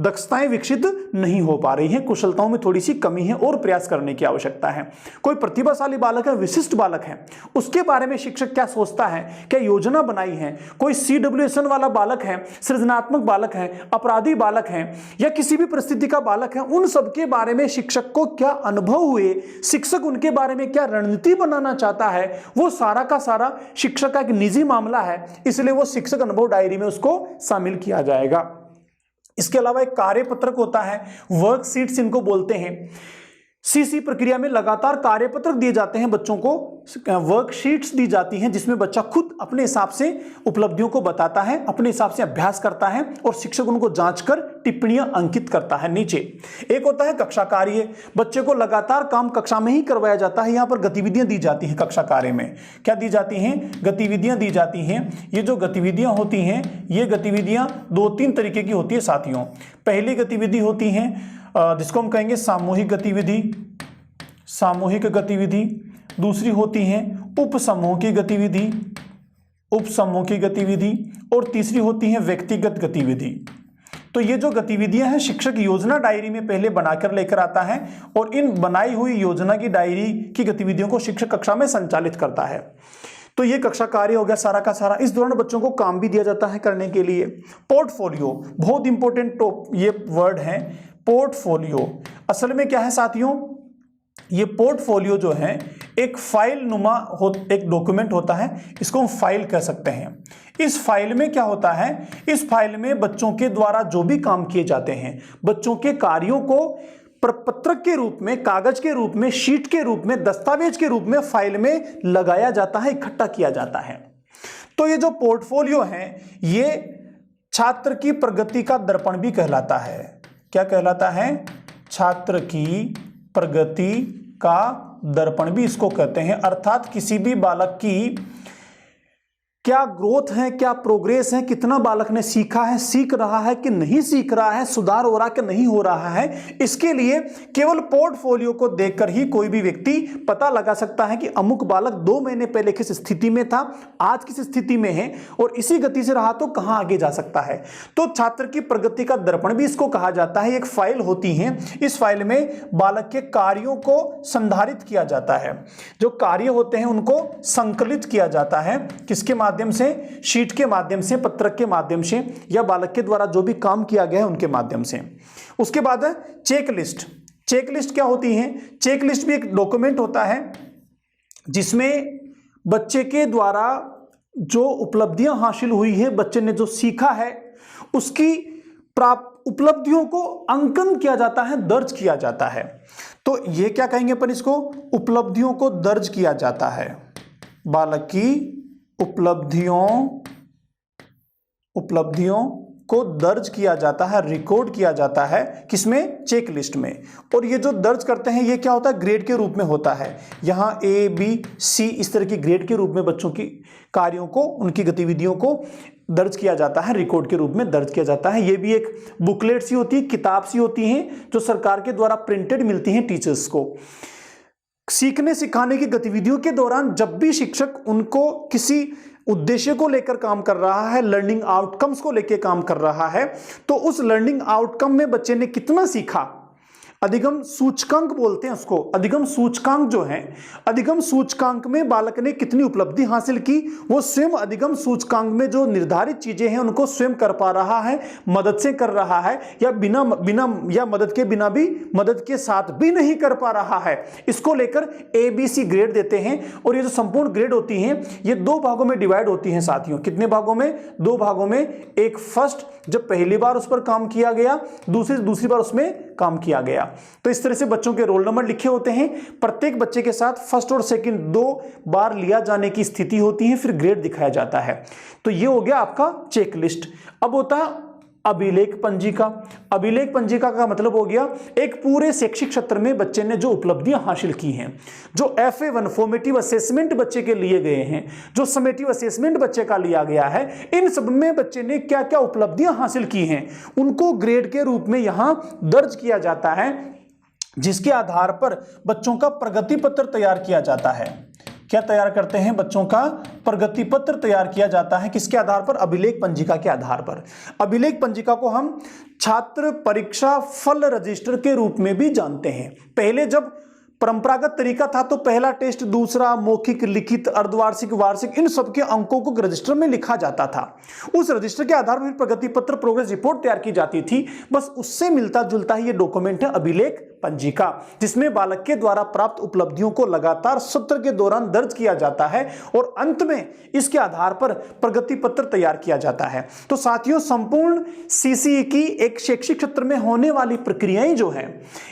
दक्षताएं विकसित नहीं हो पा रही हैं, कुशलताओं में थोड़ी सी कमी है और प्रयास करने की आवश्यकता है। कोई प्रतिभाशाली बालक है, विशिष्ट बालक है, उसके बारे में शिक्षक क्या सोचता है, क्या योजना बनाई है। कोई CWSN वाला बालक है, सृजनात्मक बालक है, अपराधी बालक है, या किसी भी परिस्थिति का बालक है, उन सबके बारे में शिक्षक को क्या अनुभव हुए, शिक्षक उनके बारे में क्या रणनीति बनाना चाहता है, वो सारा का सारा शिक्षक का एक निजी मामला है, इसलिए वो शिक्षक अनुभव डायरी में उसको शामिल किया जाएगा। इसके अलावा एक कार्यपत्रक होता है, वर्कशीट्स इनको बोलते हैं। CC प्रक्रिया में लगातार कार्यपत्रक दिए जाते हैं बच्चों को, वर्कशीट्स दी जाती हैं, जिसमें बच्चा खुद अपने हिसाब से उपलब्धियों को बताता है, अपने हिसाब से अभ्यास करता है और शिक्षक उनको जांचकर टिप्पणियां अंकित करता है नीचे। एक होता है कक्षा कार्य, बच्चे को लगातार काम कक्षा में ही करवाया जाता है। यहाँ पर गतिविधियां दी जाती हैं कक्षा कार्य में, क्या दी जाती हैं, गतिविधियां दी जाती हैं। ये जो गतिविधियां होती हैं, ये गतिविधियां 2-3 तरीके की होती है साथियों। पहली गतिविधि होती है जिसको हम कहेंगे सामूहिक गतिविधि, सामूहिक गतिविधि। दूसरी होती है उपसमूह की गतिविधि, उपसमूह की गतिविधि। और तीसरी होती है व्यक्तिगत गतिविधि। तो ये जो गतिविधियां हैं शिक्षक योजना डायरी में पहले बनाकर लेकर आता है और इन बनाई हुई योजना की डायरी की गतिविधियों को शिक्षक कक्षा में संचालित करता है। तो ये कक्षा कार्य हो गया सारा का सारा। इस दौरान बच्चों को काम भी दिया जाता है करने के लिए। पोर्टफोलियो बहुत इंपॉर्टेंट ये वर्ड है, पोर्टफोलियो। असल में क्या है साथियों, ये पोर्टफोलियो जो है एक फाइल नुमा एक डॉक्यूमेंट होता है, इसको हम फाइल कह सकते हैं। इस फाइल में क्या होता है, इस फाइल में बच्चों के द्वारा जो भी काम किए जाते हैं, बच्चों के कार्यों को प्रपत्रक के रूप में, कागज के रूप में, शीट के रूप में, दस्तावेज के रूप में फाइल में लगाया जाता है, इकट्ठा किया जाता है। तो ये जो पोर्टफोलियो है ये छात्र की प्रगति का दर्पण भी कहलाता है। क्या कहलाता है, छात्र की प्रगति का दर्पण भी इसको कहते हैं। अर्थात किसी भी बालक की क्या ग्रोथ है, क्या प्रोग्रेस है, कितना बालक ने सीखा है, सीख रहा है कि नहीं सीख रहा है, सुधार हो रहा है कि नहीं हो रहा है, इसके लिए केवल पोर्टफोलियो को देखकर ही कोई भी व्यक्ति पता लगा सकता है कि अमुक बालक 2 महीने पहले किस स्थिति में था, आज किस स्थिति में है और इसी गति से रहा तो कहां आगे जा सकता है। तो छात्र की प्रगति का दर्पण भी इसको कहा जाता है। एक फाइल होती है, इस फाइल में बालक के कार्यों को संधारित किया जाता है, जो कार्य होते हैं उनको संकलित किया जाता है। किसके माध्यम से, शीट के माध्यम से, पत्रक के माध्यम से, या बालक के द्वारा जो भी काम किया गया है उनके माध्यम से। उसके बाद है चेकलिस्ट। चेकलिस्ट क्या होती है, चेकलिस्ट भी एक डॉक्यूमेंट होता है जिसमें बच्चे के द्वारा जो उपलब्धियां हासिल हुई है, बच्चे ने जो सीखा है उसकी प्राप्त उपलब्धियों को अंकन किया जाता है, दर्ज किया जाता है। तो ये क्या कहेंगे अपन इसको, उपलब्धियों को दर्ज किया जाता है। बालक की उपलब्धियों को दर्ज किया जाता है, रिकॉर्ड किया जाता है, किसमें, चेक लिस्ट में। और ये जो दर्ज करते हैं ये क्या होता है, ग्रेड के रूप में होता है। यहाँ A, B, C इस तरह की ग्रेड के रूप में बच्चों की कार्यों को, उनकी गतिविधियों को दर्ज किया जाता है, रिकॉर्ड के रूप में दर्ज किया जाता है। ये भी एक बुकलेट सी होती है, किताब सी होती है जो सरकार के द्वारा प्रिंटेड मिलती हैं टीचर्स को। सीखने सिखाने की गतिविधियों के दौरान जब भी शिक्षक उनको किसी उद्देश्य को लेकर काम कर रहा है, लर्निंग आउटकम्स को लेकर काम कर रहा है, तो उस लर्निंग आउटकम में बच्चे ने कितना सीखा, अधिगम सूचकांक बोलते हैं उसको। अधिगम सूचकांक जो है, अधिगम सूचकांक में बालक ने कितनी उपलब्धि हासिल की, वो स्वयं अधिगम सूचकांक में जो निर्धारित चीजें हैं उनको स्वयं कर पा रहा है, मदद से कर रहा है, या बिना या मदद के बिना भी, मदद के साथ भी नहीं कर पा रहा है। इसको लेकर ABC ग्रेड देते हैं। और ये जो संपूर्ण ग्रेड होती हैं ये 2 भागों में डिवाइड होती हैं साथियों। कितने भागों में, 2 भागों में। एक फर्स्ट, जब पहली बार उस पर काम किया गया, दूसरी बार उसमें काम किया गया। तो इस तरह से बच्चों के रोल नंबर लिखे होते हैं। प्रत्येक बच्चे के साथ फर्स्ट और सेकंड 2 बार लिया जाने की स्थिति होती है, फिर ग्रेड दिखाया जाता है। तो ये हो गया आपका चेक लिस्ट। अब होता है अभिलेख पंजिका। अभिलेख पंजिका का मतलब हो गया एक पूरे शैक्षिक क्षेत्र में बच्चे ने जो उपलब्धियां हासिल की हैं, जो FA1 फॉर्मेटिव असेसमेंट बच्चे के लिए गए हैं, जो समेटिव असेसमेंट बच्चे का लिया गया है, इन सब में बच्चे ने क्या क्या उपलब्धियां हासिल की हैं उनको ग्रेड के रूप में यहां दर्ज किया जाता है, जिसके आधार पर बच्चों का प्रगति पत्र तैयार किया जाता है। क्या तैयार करते हैं? बच्चों का प्रगति पत्र तैयार किया जाता है। किसके आधार पर? अभिलेख पंजिका के आधार पर। अभिलेख पंजिका को हम छात्र परीक्षा फल रजिस्टर के रूप में भी जानते हैं। पहले जब परंपरागत तरीका था तो पहला टेस्ट, दूसरा मौखिक, लिखित, अर्धवार्षिक, वार्षिक, इन सबके अंकों को रजिस्टर में लिखा जाता था। उस रजिस्टर के आधार पर प्रगति पत्र, प्रोग्रेस रिपोर्ट तैयार की जाती थी। बस उससे मिलता जुलता ही ये डॉक्यूमेंट है अभिलेख पंजिका, जिसमें बालक के द्वारा प्राप्त उपलब्धियों को लगातार सत्र के दौरान दर्ज किया जाता है और अंत में इसके आधार पर प्रगति पत्र तैयार किया जाता है। तो साथियों, संपूर्ण सीसीई की एक शैक्षिक क्षेत्र में होने वाली प्रक्रियाएं जो हैं,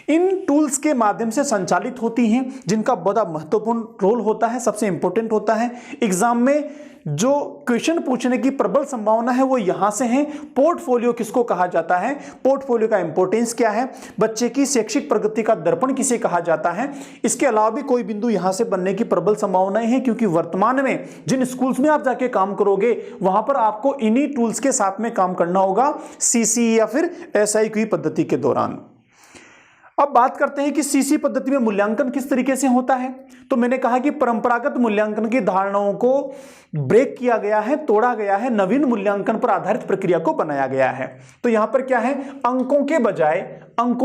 इन टूल्स के माध्यम से संचालित होती हैं, जिनका बहुत महत्वपूर्ण रोल होता है, सबसे इंपॉर्टेंट होता है। एग्जाम में जो क्वेश्चन पूछने की प्रबल संभावना है वो यहां से है। पोर्टफोलियो किसको कहा जाता है? पोर्टफोलियो का इंपॉर्टेंस क्या है? बच्चे की शैक्षिक प्रगति का दर्पण किसे कहा जाता है? इसके अलावा भी कोई बिंदु यहां से बनने की प्रबल संभावनाएं हैं, क्योंकि वर्तमान में जिन स्कूल्स में आप जाके काम करोगे वहां पर आपको इन्हीं टूल्स के साथ में काम करना होगा, सीसी या फिर SIQ पद्धति के दौरान। अब बात करते हैं कि सीसी पद्धति में मूल्यांकन किस तरीके से होता है। तो मैंने कहा कि परंपरागत मूल्यांकन की धारणाओं को ब्रेक किया गया है, तोड़ा गया है, नवीन मूल्यांकन पर आधारित प्रक्रिया को बनाया गया है। तो यहां पर क्या है? अंकों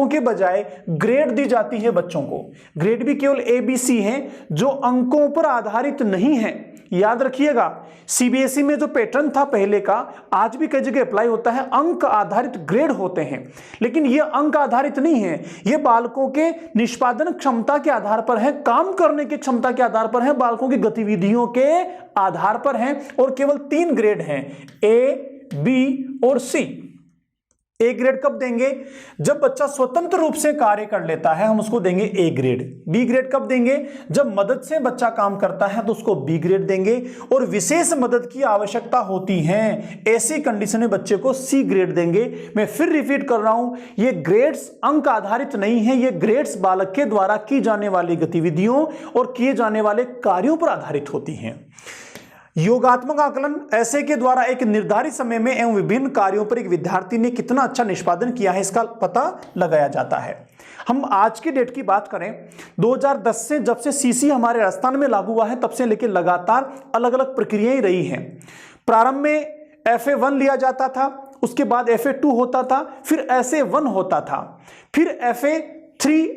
के बजाय ग्रेड दी जाती है बच्चों को। ग्रेड भी केवल ABC है, जो अंकों पर आधारित नहीं है। याद रखिएगा, CBSE में जो पैटर्न था पहले का, आज भी कई जगह अप्लाई होता है। अंक आधारित ग्रेड होते हैं, लेकिन ये अंक आधारित नहीं है। ये बालकों के निष्पादन क्षमता के आधार पर है, काम करने की क्षमता के आधार पर है, बालकों की गतिविधियों के आधार पर है। और केवल 3 ग्रेड हैं, A, B और C। ए ग्रेड कब देंगे? जब बच्चा स्वतंत्र रूप से कार्य कर लेता है, हम उसको देंगे A ग्रेड। बी ग्रेड कब देंगे? जब मदद से बच्चा काम करता है तो उसको B ग्रेड देंगे। और विशेष मदद की आवश्यकता होती है, ऐसी कंडीशन में बच्चे को C ग्रेड देंगे। मैं फिर रिपीट कर रहा हूं, ये ग्रेड्स अंक आधारित नहीं है, ये ग्रेड्स बालक के द्वारा की जाने वाली गतिविधियों और किए जाने वाले कार्यों पर आधारित होती हैं। योगात्मक आकलन ऐसे के द्वारा एक निर्धारित समय में एवं विभिन्न कार्यों पर एक विद्यार्थी ने कितना अच्छा निष्पादन किया है, इसका पता लगाया जाता है। हम आज की डेट की बात करें, 2010 से जब से सीसी हमारे राजस्थान में लागू हुआ है, तब से लेकर लगातार अलग अलग प्रक्रियाएं रही हैं। प्रारंभ में FA1 लिया जाता था, उसके बाद FA2 होता था, फिर SA1 होता था, फिर FA3,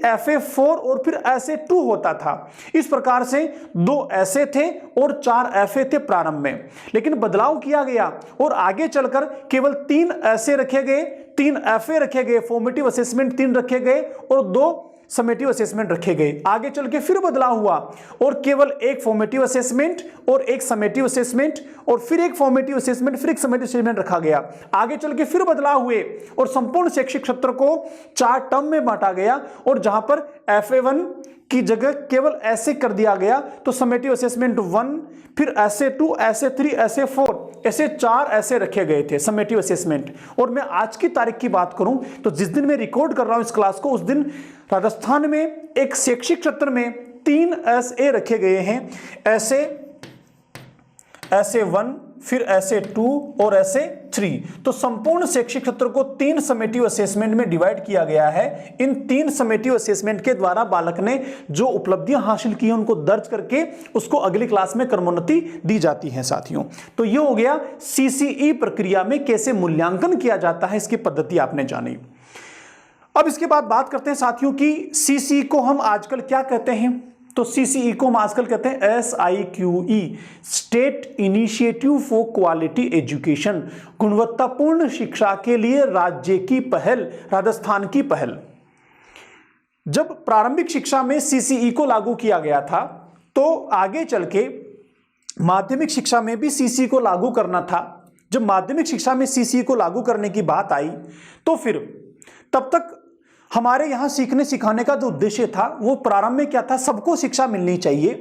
FA4 और फिर SA2 होता था। इस प्रकार से 2 ऐसे थे और 4 FA थे प्रारंभ में, लेकिन बदलाव किया गया और आगे चलकर केवल 3 ऐसे रखे गए, 3 FA रखे गए, फॉर्मेटिव असेसमेंट 3 रखे गए और 2 समेटिव असेसमेंट रखे गए। आगे चल के फिर बदलाव हुआ और केवल एक फॉर्मेटिव असेसमेंट और एक समेटिव असेसमेंट और फिर एक फॉर्मेटिव असेसमेंट, फिर एक समेटिव असेसमेंट रखा गया। आगे चल के फिर बदलाव हुए और संपूर्ण शैक्षिक क्षेत्र को 4 टर्म में बांटा गया और जहां पर FA1 की जगह केवल ऐसे कर दिया गया, तो समेटिव असेसमेंट 1, फिर SA2, SA3, SA4, ऐसे 4 ऐसे रखे गए थे समेटिव असेसमेंट। और मैं आज की तारीख की बात करूं तो जिस दिन मैं रिकॉर्ड कर रहा हूं इस क्लास को, उस दिन राजस्थान में एक शैक्षिक क्षेत्र में 3 SA रखे गए हैं, SA1, फिर SA2 और SA3। तो संपूर्ण शैक्षिक क्षेत्र को 3 समेटिव असेसमेंट में डिवाइड किया गया है। इन 3 समेटिव असेसमेंट के द्वारा बालक ने जो उपलब्धियां हासिल की हैं उनको दर्ज करके उसको अगली क्लास में क्रमोन्नति दी जाती है साथियों। तो ये हो गया CCE प्रक्रिया में कैसे मूल्यांकन किया जाता है, इसकी पद्धति आपने जानी। अब इसके बाद बात करते हैं साथियों की CCE को हम आजकल क्या कहते हैं। तो CCE को हम आजकल कहते हैं SIQE, state initiative for quality education, गुणवत्तापूर्ण शिक्षा के लिए राज्य की पहल, राजस्थान की पहल। जब प्रारंभिक शिक्षा में CCE को लागू किया गया था तो आगे चल के माध्यमिक शिक्षा में भी CCE को लागू करना था। जब माध्यमिक शिक्षा में CCE को लागू करने की बात आई तो फिर तब तक हमारे यहाँ सीखने सिखाने का जो उद्देश्य था वो प्रारंभ में क्या था, सबको शिक्षा मिलनी चाहिए,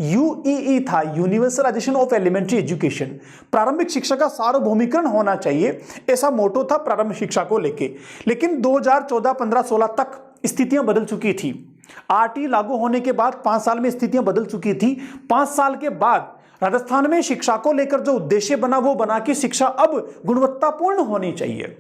UEE था, यूनिवर्सलाइजेशन ऑफ एलिमेंट्री एजुकेशन। प्रारंभिक शिक्षा का सार्वभौमिकरण होना चाहिए, ऐसा मोटो था प्रारंभिक शिक्षा को लेके। लेकिन 2014, 15, 16 तक स्थितियां बदल चुकी थी। RT लागू होने के बाद 5 साल में स्थितियां बदल चुकी थी। 5 साल के बाद राजस्थान में शिक्षा को लेकर जो उद्देश्य बना वो बना कि शिक्षा अब गुणवत्तापूर्ण होनी चाहिए।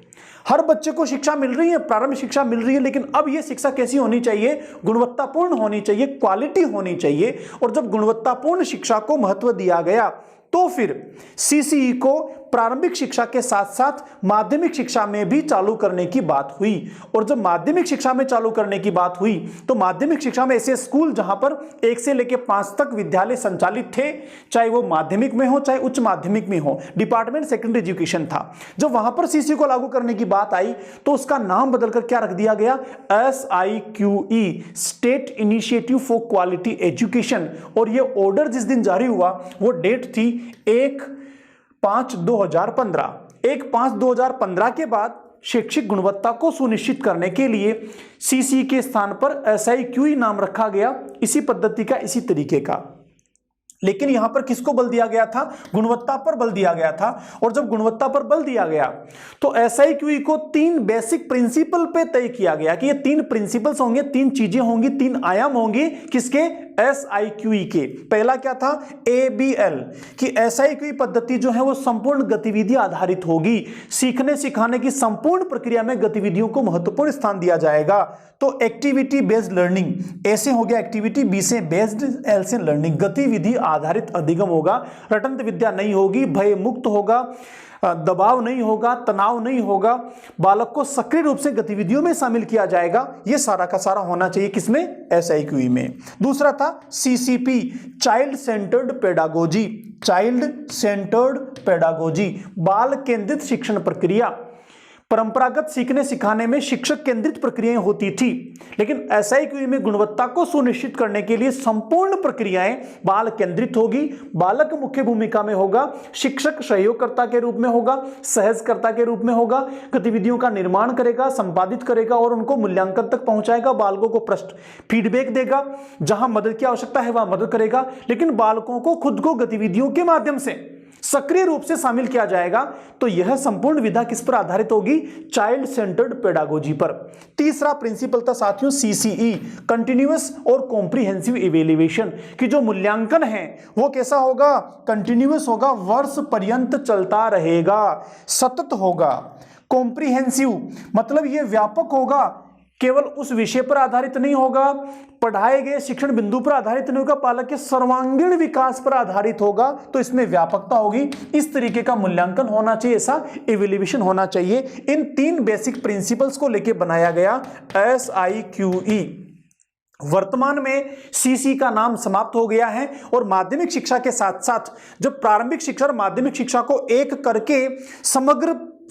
हर बच्चे को शिक्षा मिल रही है, प्रारंभिक शिक्षा मिल रही है, लेकिन अब यह शिक्षा कैसी होनी चाहिए? गुणवत्तापूर्ण होनी चाहिए, क्वालिटी होनी चाहिए। और जब गुणवत्तापूर्ण शिक्षा को महत्व दिया गया तो फिर सीसीई को प्रारंभिक शिक्षा के साथ साथ माध्यमिक शिक्षा में भी चालू करने की बात हुई। और जब माध्यमिक शिक्षा में चालू करने की बात हुई तो माध्यमिक शिक्षा में ऐसे स्कूल जहां पर 1 से लेकर 5 तक विद्यालय संचालित थे, चाहे वो माध्यमिक में हो चाहे उच्च माध्यमिक में हो, डिपार्टमेंट सेकेंडरी एजुकेशन था। जब वहां पर सीसीई को लागू करने की बात आई तो उसका नाम बदलकर क्या रख दिया गया? SIQE, state initiative for quality education. और यह ऑर्डर जिस दिन जारी हुआ वो डेट थी 1/5/2015। 1/5/2015 के बाद शैक्षिक गुणवत्ता को सुनिश्चित करने के लिए सीसीई के स्थान पर SIQE नाम रखा गया, इसी पद्धति का, इसी तरीके का। लेकिन यहां पर किसको बल दिया गया था? गुणवत्ता पर बल दिया गया था। और जब गुणवत्ता पर बल दिया गया तो SIQE को 3 बेसिक प्रिंसिपल पे तय किया गया कि ये 3 प्रिंसिपल्स होंगे, 3 चीजें होंगी, 3 आयाम होंगे। किसके? SIQE के। पहला क्या था? ABL, कि SIQE पद्धति जो है वो संपूर्ण गतिविधि आधारित होगी। सीखने सिखाने की संपूर्ण प्रक्रिया में गतिविधियों को महत्वपूर्ण स्थान दिया जाएगा। तो एक्टिविटी बेस्ड लर्निंग, ए से हो गया एक्टिविटी, बी से बेस्ड, एल से लर्निंग, गतिविधि आधारित अधिगम होगा। रटंत विद्या नहीं होगी, भय मुक्त होगा, दबाव नहीं होगा, तनाव नहीं होगा, बालक को सक्रिय रूप से गतिविधियों में शामिल किया जाएगा। यह सारा का सारा होना चाहिए किसमें? SIQE में। दूसरा था CCP, child centred pedagogy. Child centred pedagogy, बाल केंद्रित शिक्षण प्रक्रिया। परंपरागत सीखने सिखाने में शिक्षक केंद्रित प्रक्रियाएं होती थी, लेकिन SIQE में गुणवत्ता को सुनिश्चित करने के लिए संपूर्ण प्रक्रियाएं बाल केंद्रित होगी। बालक मुख्य भूमिका में होगा, शिक्षक सहयोगकर्ता के रूप में होगा, सहजकर्ता के रूप में होगा, गतिविधियों का निर्माण करेगा, संपादित करेगा और उनको मूल्यांकन तक पहुंचाएगा, बालकों को प्रश्न फीडबैक देगा, जहां मदद की आवश्यकता है वहां मदद करेगा, लेकिन बालकों को खुद को गतिविधियों के माध्यम से सक्रिय रूप से शामिल किया जाएगा। तो यह संपूर्ण विधा किस पर आधारित होगी? चाइल्ड सेंटर्ड पेडागोजी पर। तीसरा प्रिंसिपल था साथियों CCE, कंटिन्यूअस और कॉम्प्रिहेंसिव इवैल्यूएशन, कि जो मूल्यांकन है वो कैसा होगा? कंटिन्यूअस होगा, वर्ष पर्यंत चलता रहेगा, सतत होगा। कॉम्प्रिहेंसिव मतलब यह व्यापक होगा, केवल उस विषय पर आधारित नहीं होगा, पढ़ाए गए शिक्षण बिंदु पर आधारित नहीं होगा, पालक के सर्वांगीण विकास पर आधारित होगा। तो इसमें व्यापकता होगी। इस तरीके का मूल्यांकन होना चाहिए, ऐसा इवैल्यूएशन होना चाहिए। इन 3 बेसिक प्रिंसिपल्स को लेकर बनाया गया SIQE। वर्तमान में सीसी का नाम समाप्त हो गया है और माध्यमिक शिक्षा के साथ साथ जब प्रारंभिक शिक्षा और माध्यमिक शिक्षा को एक करके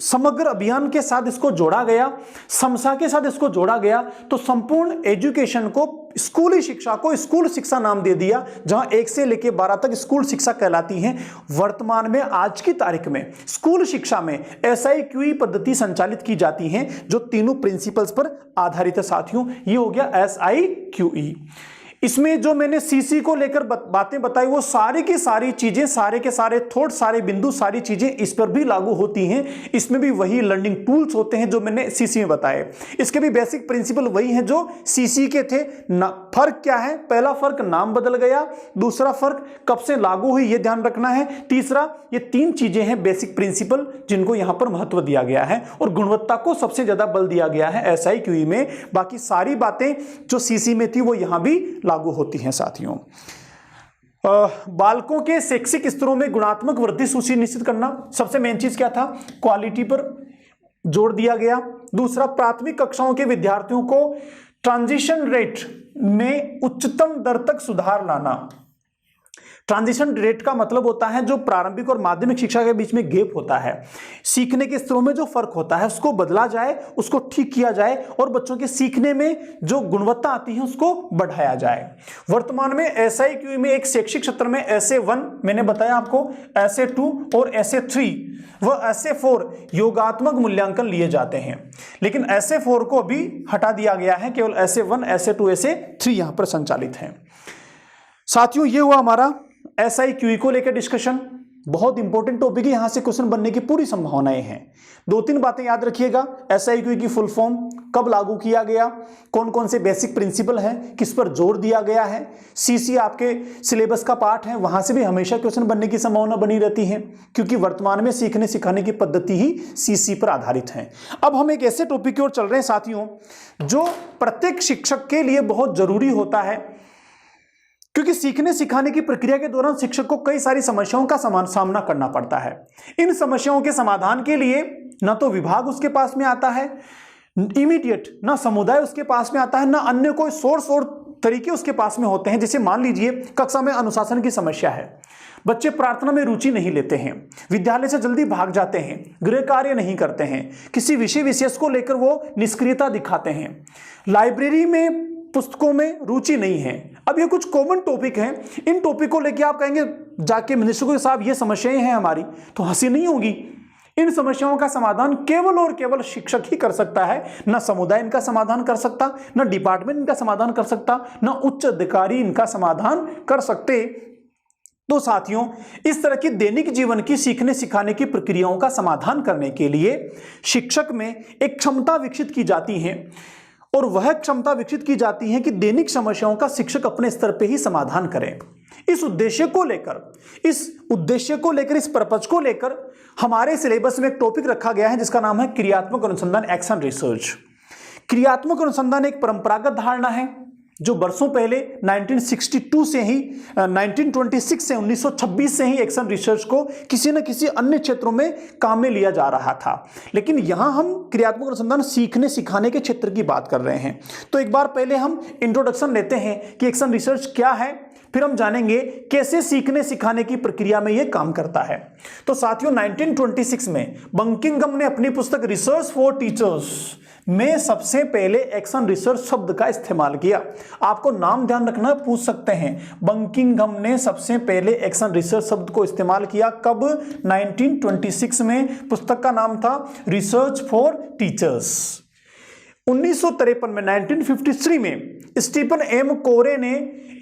समग्र अभियान के साथ इसको जोड़ा गया, समसा के साथ इसको जोड़ा गया, तो संपूर्ण एजुकेशन को, स्कूली शिक्षा को स्कूल शिक्षा नाम दे दिया, जहां 1 से लेकर 12 तक स्कूल शिक्षा कहलाती है। वर्तमान में आज की तारीख में स्कूल शिक्षा में SIQE पद्धति संचालित की जाती है, जो तीनों प्रिंसिपल्स पर आधारित है साथियों। ये हो गया SIQE। इसमें जो मैंने सीसी को लेकर बातें बताई वो सारी की सारी चीजें, सारे के सारे थॉट, सारे बिंदु, सारी चीजें इस पर भी लागू होती हैं। इसमें भी वही लर्निंग टूल्स होते हैं जो मैंने सीसी में बताए। इसके भी बेसिक प्रिंसिपल वही हैं जो सीसी के थे। फर्क क्या है? पहला फर्क नाम बदल गया, दूसरा फर्क कब से लागू हुई ये ध्यान रखना है, तीसरा ये 3 चीजें हैं बेसिक प्रिंसिपल जिनको यहां पर महत्व दिया गया है और गुणवत्ता को सबसे ज्यादा बल दिया गया है SIQE में। बाकी सारी बातें जो सीसी में थी वो यहां भी लागू होती हैं साथियों। बालकों के शैक्षिक स्तरों में गुणात्मक वृद्धि सुनिश्चित करना, सबसे मेन चीज क्या था? क्वालिटी पर जोर दिया गया। दूसरा, प्राथमिक कक्षाओं के विद्यार्थियों को ट्रांजिशन रेट में उच्चतम दर तक सुधार लाना। ट्रांजिशन रेट का मतलब होता है जो प्रारंभिक और माध्यमिक शिक्षा के बीच में गैप होता है, सीखने के स्तरों में जो फर्क होता है उसको बदला जाए, उसको ठीक किया जाए और बच्चों के सीखने में जो गुणवत्ता आती है उसको बढ़ाया जाए। वर्तमान में SIQE में एक शैक्षिक सत्र में SA1 मैंने बताया आपको, SA2 और SA3 व SA4 योगात्मक मूल्यांकन लिए जाते हैं, लेकिन SA4 को अभी हटा दिया गया है, केवल SA1, SA2, SA3 यहां पर संचालित है। साथियों ये हुआ हमारा SIQE को लेकर डिस्कशन। बहुत इंपॉर्टेंट टॉपिक है, यहां से क्वेश्चन बनने की पूरी संभावनाएं हैं। 2-3 बातें याद रखिएगा। SIQ की फुल फॉर्म, कब लागू किया गया, कौन कौन से बेसिक प्रिंसिपल हैं, किस पर जोर दिया गया है। CC आपके सिलेबस का पार्ट है, वहां से भी हमेशा क्वेश्चन बनने की संभावना बनी रहती है, क्योंकि वर्तमान में सीखने सिखाने की पद्धति ही CC पर आधारित है। अब हम एक ऐसे टॉपिक की ओर चल रहे हैं साथियों, जो प्रत्येक शिक्षक के लिए बहुत जरूरी होता है, क्योंकि सीखने सिखाने की प्रक्रिया के दौरान शिक्षक को कई सारी समस्याओं का सामना करना पड़ता है। इन समस्याओं के समाधान के लिए न तो विभाग उसके पास में आता है इमीडिएट, ना समुदाय उसके पास में आता है, ना अन्य कोई सोर्स और तरीके उसके पास में होते हैं। जैसे मान लीजिए कक्षा में अनुशासन की समस्या है, बच्चे प्रार्थना में रुचि नहीं लेते हैं, विद्यालय से जल्दी भाग जाते हैं, गृह कार्य नहीं करते हैं, किसी विषय विशेष को लेकर वो निष्क्रियता दिखाते हैं, लाइब्रेरी में पुस्तकों में रुचि नहीं है। अब ये कुछ कॉमन टॉपिक हैं, इन टॉपिक को लेकर आप कहेंगे जाके मिनिस्टर को साहब ये समस्याएं हैं हमारी, तो हंसी नहीं होगी। इन समस्याओं का समाधान केवल और केवल शिक्षक ही कर सकता है, ना समुदाय इनका समाधान कर सकता, ना डिपार्टमेंट इनका समाधान कर सकता, ना उच्च अधिकारी इनका समाधान कर सकते। तो साथियों, इस तरह की दैनिक जीवन की सीखने सिखाने की प्रक्रियाओं का समाधान करने के लिए शिक्षक में एक क्षमता विकसित की जाती है, और वह क्षमता विकसित की जाती है कि दैनिक समस्याओं का शिक्षक अपने स्तर पे ही समाधान करे। इस उद्देश्य को लेकर इस पर्पज को लेकर हमारे सिलेबस में एक टॉपिक रखा गया है जिसका नाम है क्रियात्मक अनुसंधान, एक्शन रिसर्च। क्रियात्मक अनुसंधान एक परंपरागत धारणा है जो वर्षों पहले 1962 से ही 1926 से 1926 से ही एक्शन रिसर्च को किसी न किसी अन्य क्षेत्रों में काम में लिया जा रहा था, लेकिन यहां हम क्रियात्मक अनुसंधान सीखने सिखाने के क्षेत्र की बात कर रहे हैं। तो एक बार पहले हम इंट्रोडक्शन लेते हैं कि एक्शन रिसर्च क्या है, फिर हम जानेंगे कैसे सीखने सिखाने की प्रक्रिया में यह काम करता है। तो साथियों, 1926 में बंकिंघम ने अपनी पुस्तक रिसर्च फॉर टीचर्स में सबसे पहले एक्शन रिसर्च शब्द का इस्तेमाल किया। आपको नाम ध्यान रखना, पूछ सकते हैं। बंकिंघम ने सबसे पहले एक्शन रिसर्च शब्द को इस्तेमाल किया कब? 1926 में। पुस्तक का नाम था रिसर्च फॉर टीचर्स। 1953 में 1953 में स्टीफन एम कोरे ने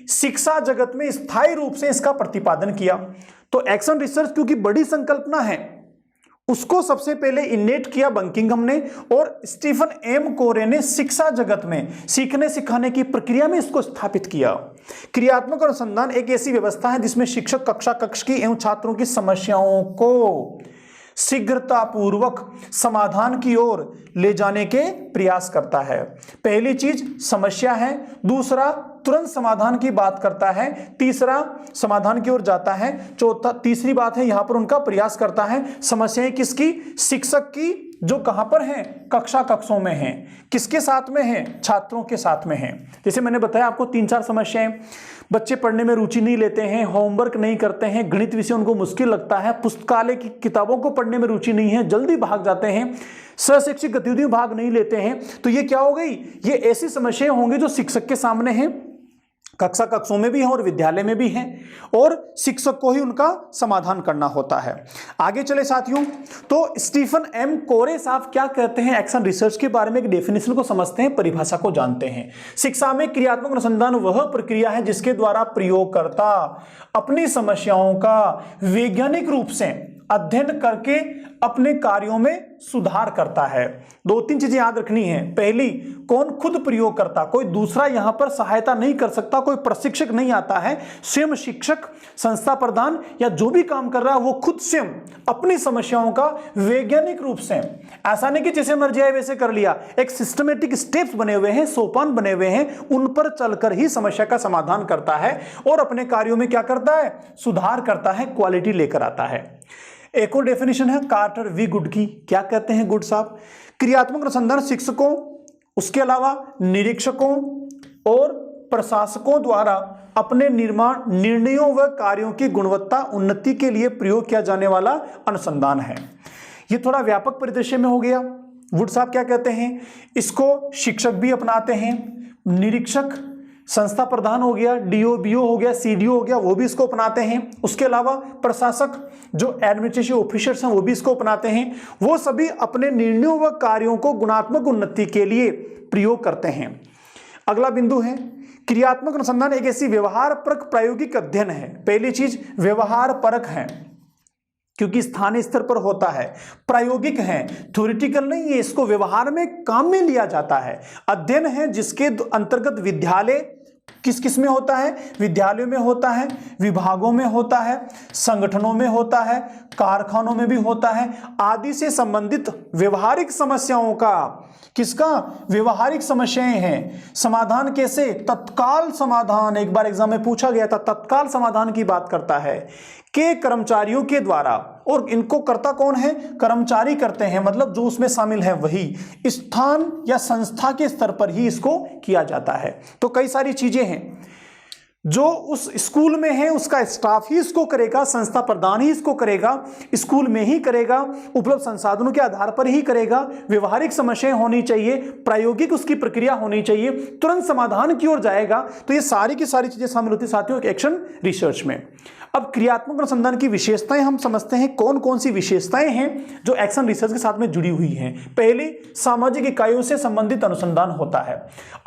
शिक्षा जगत में स्थायी रूप से इसका प्रतिपादन किया। तो एक्शन रिसर्च क्योंकि बड़ी संकल्पना है, उसको सबसे पहले इनेट किया बंकिंघम ने, और स्टीफन एम कोरे ने शिक्षा जगत में सीखने सिखाने की प्रक्रिया में इसको स्थापित किया। क्रियात्मक अनुसंधान एक ऐसी व्यवस्था है जिसमें शिक्षक कक्षा कक्ष की एवं छात्रों की समस्याओं को शीघ्रतापूर्वक समाधान की ओर ले जाने के प्रयास करता है। पहली चीज समस्या है, दूसरा तुरंत समाधान की बात करता है, तीसरा समाधान की ओर जाता है, चौथा तीसरी बात है यहां पर उनका प्रयास करता है। समस्याएं किसकी? शिक्षक की, जो कहां पर हैं? कक्षा कक्षों में हैं। किसके साथ में हैं? छात्रों के साथ में हैं। जैसे मैंने बताया आपको 3-4 समस्याएं। बच्चे पढ़ने में रुचि नहीं लेते हैं, होमवर्क नहीं करते हैं, गणित विषय उनको मुश्किल लगता है, पुस्तकालय की किताबों को पढ़ने में रुचि नहीं है, जल्दी भाग जाते हैं, सहशैक्षिक गतिविधियों में भाग नहीं लेते हैं। तो ये क्या हो गई? ये ऐसी समस्याएं होंगी जो शिक्षक के सामने हैं, कक्षा कक्षों में भी हैं और विद्यालय में भी हैं, और शिक्षक को ही उनका समाधान करना होता है। आगे चले साथियों, तो स्टीफन एम कोरे साहब क्या कहते हैं एक्शन रिसर्च के बारे में? एक डेफिनेशन को समझते हैं, परिभाषा को जानते हैं। शिक्षा में क्रियात्मक अनुसंधान वह प्रक्रिया है जिसके द्वारा प्रयोगकर्ता अपनी समस्याओं का वैज्ञानिक रूप से अध्ययन करके अपने कार्यों में सुधार करता है। 2-3 चीजें याद रखनी है। पहली, कौन? खुद प्रयोग करता, कोई दूसरा यहां पर सहायता नहीं कर सकता, कोई प्रशिक्षक नहीं आता है। स्वयं शिक्षक, संस्था प्रधान या जो भी काम कर रहा है वो खुद स्वयं अपनी समस्याओं का वैज्ञानिक रूप से, ऐसा नहीं कि जैसे मर्जी आए वैसे कर लिया, एक सिस्टमेटिक स्टेप्स बने हुए हैं, सोपान बने हुए हैं, उन पर चलकर ही समस्या का समाधान करता है और अपने कार्यों में क्या करता है? सुधार करता है, क्वालिटी लेकर आता है। एक और डेफिनेशन है कार्टर वी गुड की। क्या कहते हैं गुड साहब? क्रियात्मक अनुसंधान शिक्षकों, उसके अलावा निरीक्षकों और प्रशासकों द्वारा अपने निर्णयों व कार्यों की गुणवत्ता उन्नति के लिए प्रयोग किया जाने वाला अनुसंधान है। यह थोड़ा व्यापक परिदृश्य में हो गया। वुड साहब क्या कहते हैं? इसको शिक्षक भी अपनाते हैं, निरीक्षक, संस्था प्रधान हो गया, DO/BO हो गया, CDO हो गया, वो भी इसको अपनाते हैं। उसके अलावा प्रशासक, जो एडमिनिस्ट्रेटिव ऑफिसर्स हैं, वो भी इसको अपनाते हैं। वो सभी अपने निर्णयों व कार्यों को गुणात्मक उन्नति के लिए प्रयोग करते हैं। अगला बिंदु है क्रियात्मक अनुसंधान एक ऐसी व्यवहार परक प्रायोगिक अध्ययन है। पहली चीज व्यवहार परक है। क्योंकि स्थानीय स्तर पर होता है, प्रायोगिक है, थ्योरेटिकल नहीं है, इसको व्यवहार में काम में लिया जाता है। अध्ययन है जिसके अंतर्गत विद्यालय किस किस में होता है, विद्यालयों में होता है, विभागों में होता है, संगठनों में होता है, कारखानों में भी होता है, आदि से संबंधित व्यवहारिक समस्याओं का, किसका, व्यवहारिक समस्याएं हैं, समाधान कैसे, तत्काल समाधान, एक बार एग्जाम में पूछा गया था, तत्काल समाधान की बात करता है के कर्मचारियों के द्वारा, और इनको करता कौन है, कर्मचारी करते हैं, मतलब जो उसमें शामिल है वही, स्थान या संस्था के स्तर पर ही इसको किया जाता है। तो कई सारी चीजें हैं जो उस स्कूल में है, उसका स्टाफ ही इसको करेगा, संस्था प्रदान ही इसको करेगा, स्कूल में ही करेगा, उपलब्ध संसाधनों के आधार पर ही करेगा, व्यवहारिक समस्याएं होनी चाहिए, प्रायोगिक उसकी प्रक्रिया होनी चाहिए, तुरंत समाधान की ओर जाएगा। तो ये सारी की सारी चीजें शामिल होती साथियों एक्शन रिसर्च में। अब क्रियात्मक अनुसंधान की विशेषताएं हम समझते हैं, कौन कौन सी विशेषताएं हैं जो एक्शन रिसर्च के साथ में जुड़ी हुई हैं। पहले, सामाजिक इकाइयों से संबंधित अनुसंधान होता है।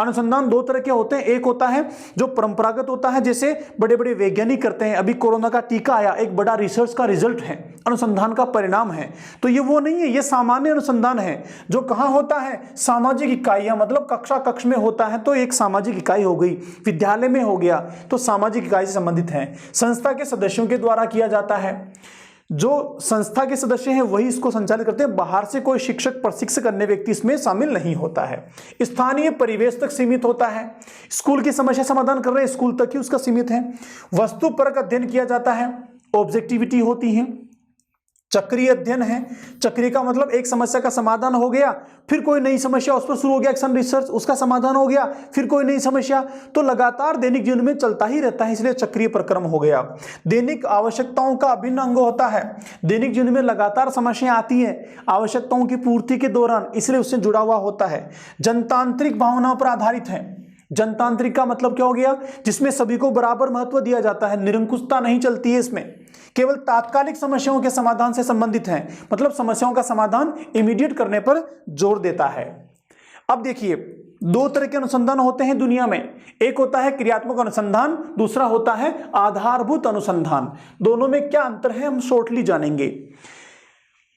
अनुसंधान दो तरह के होते हैं, एक होता है जो परंपरागत होता है, जैसे बड़े बड़े वैज्ञानिक करते हैं, अभी कोरोना का टीका आया, एक बड़ा रिसर्च का रिजल्ट है, अनुसंधान का परिणाम है, तो ये वो नहीं है, ये सामान्य अनुसंधान है जो कहां होता है, सामाजिक इकाइयां, मतलब कक्षा कक्ष में होता है, तो एक सामाजिक इकाई हो गई, विद्यालय में हो गया तो सामाजिक इकाई से संबंधित है, संस्था के सदस्यों के द्वारा किया जाता है, जो संस्था के सदस्य हैं वही इसको संचालित करते हैं, बाहर से कोई शिक्षक प्रशिक्षक अन्य व्यक्ति इसमें शामिल नहीं होता है। स्थानीय परिवेश तक सीमित होता है, स्कूल की समस्या समाधान कर रहे हैं स्कूल तक ही उसका सीमित है। वस्तुपरक अध्ययन किया जाता है, ऑब्जेक्टिविटी होती है। चक्रीय अध्ययन है, चक्रीय का मतलब एक समस्या का समाधान हो गया, फिर कोई नई समस्या उस पर शुरू हो गया एक्शन रिसर्च, उसका समाधान हो गया, फिर कोई नई समस्या, तो लगातार दैनिक जीवन में चलता ही रहता है, इसलिए चक्रीय प्रक्रम हो गया। दैनिक आवश्यकताओं का अभिन्न अंग होता है, दैनिक जीवन में लगातार समस्याएं आती हैं आवश्यकताओं की पूर्ति के दौरान, इसलिए उससे जुड़ा हुआ होता है। जनतांत्रिक भावनाओं पर आधारित है, जनतांत्रिक का मतलब क्या हो गया, जिसमें सभी को बराबर महत्व दिया जाता है, निरंकुशता नहीं चलती है इसमें, केवल तात्कालिक समस्याओं के समाधान से संबंधित है, मतलब समस्याओं का समाधान इमीडिएट करने पर जोर देता है। अब देखिए, दो तरह के अनुसंधान होते हैं दुनिया में, एक होता है क्रियात्मक अनुसंधान, दूसरा होता है आधारभूत अनुसंधान। दोनों में क्या अंतर है हम शॉर्टली जानेंगे।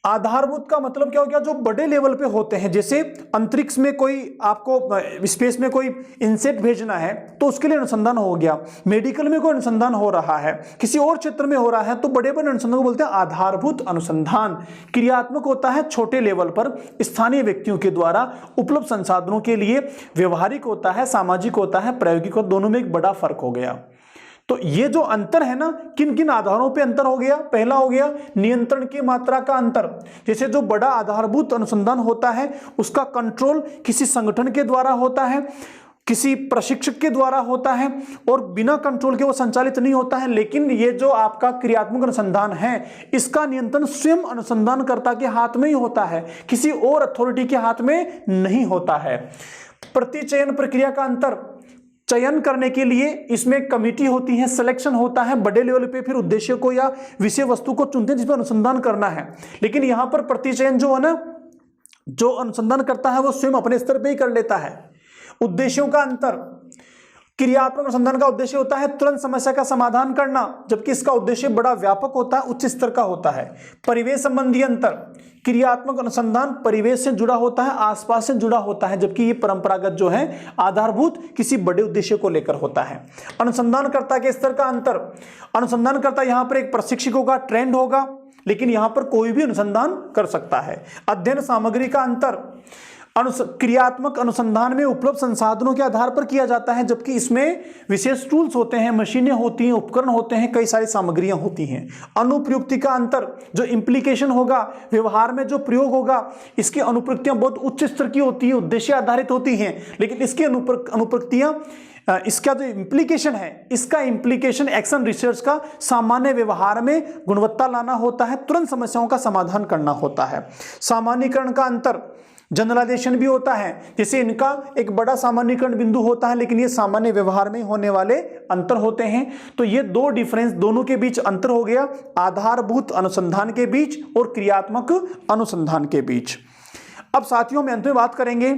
आधारभूत का मतलब क्या हो गया, जो बड़े लेवल पे होते हैं, जैसे अंतरिक्ष में कोई आपको स्पेस में कोई इंसेक्ट भेजना है तो उसके लिए अनुसंधान हो गया, मेडिकल में कोई अनुसंधान हो रहा है, किसी और क्षेत्र में हो रहा है, तो बड़े बड़े अनुसंधान को बोलते हैं आधारभूत अनुसंधान। क्रियात्मक होता है छोटे लेवल पर स्थानीय व्यक्तियों के द्वारा उपलब्ध संसाधनों के लिए, व्यवहारिक होता है, सामाजिक होता है, प्रायोगिक, और दोनों में एक बड़ा फर्क हो गया। तो ये जो अंतर है ना, किन किन आधारों पे अंतर हो गया, पहला हो गया नियंत्रण की मात्रा का अंतर, जैसे जो बड़ा आधारभूत अनुसंधान होता है उसका कंट्रोल किसी संगठन के द्वारा होता है, किसी प्रशिक्षक के द्वारा होता है, और बिना कंट्रोल के वो संचालित नहीं होता है। लेकिन ये जो आपका क्रियात्मक अनुसंधान है इसका नियंत्रण स्वयं अनुसंधानकर्ता के हाथ में ही होता है, किसी और अथॉरिटी के हाथ में नहीं होता है। प्रतिचयन प्रक्रिया का अंतर, चयन करने के लिए इसमें कमेटी होती है, सिलेक्शन होता है, बड़े लेवल पे फिर उद्देश्य को या विषय वस्तु को चुनते हैं जिस पर अनुसंधान करना है। लेकिन यहां पर प्रतिचयन जो है ना, जो अनुसंधान करता है वो स्वयं अपने स्तर पे ही कर लेता है। उद्देश्यों का अंतर, क्रियात्मक अनुसंधान का उद्देश्य होता है तुरंत समस्या का समाधान करना, जबकि इसका उद्देश्य बड़ा व्यापक होता है, उच्च स्तर का होता है। परिवेश संबंधी अंतर, क्रियात्मक अनुसंधान परिवेश से जुड़ा होता है, आसपास से जुड़ा होता है, जबकि ये परंपरागत जो है आधारभूत किसी बड़े उद्देश्य को लेकर होता है। अनुसंधानकर्ता के स्तर का अंतर, अनुसंधानकर्ता यहां पर एक प्रशिक्षक होगा, ट्रेंड होगा, लेकिन यहां पर कोई भी अनुसंधान कर सकता है। अध्ययन सामग्री का अंतर, क्रियात्मक अनुसंधान में उपलब्ध संसाधनों के आधार पर किया जाता है, जबकि इसमें विशेष टूल्स होते हैं, मशीनें होती हैं, उपकरण होते हैं, कई सारी सामग्रियां होती हैं। अनुप्रयुक्ति का अंतर, जो इंप्लीकेशन होगा, व्यवहार में जो प्रयोग होगा, इसकी अनुप्रयुक्तियां बहुत उच्च स्तर की होती है, उद्देश्य आधारित होती हैं, लेकिन इसकी अनुप्रयुक्तियां, इसका जो इंप्लीकेशन है, इसका इंप्लीकेशन एक्शन रिसर्च का सामान्य व्यवहार में गुणवत्ता लाना होता है, तुरंत समस्याओं का समाधान करना होता है। सामान्यीकरण का अंतर, जनरलाइजेशन भी होता है, जैसे इनका एक बड़ा सामान्यीकरण बिंदु होता है, लेकिन ये सामान्य व्यवहार में होने वाले अंतर होते हैं। तो ये दो डिफरेंस, दोनों के बीच अंतर हो गया, आधारभूत अनुसंधान के बीच और क्रियात्मक अनुसंधान के बीच। अब साथियों में अंत में बात करेंगे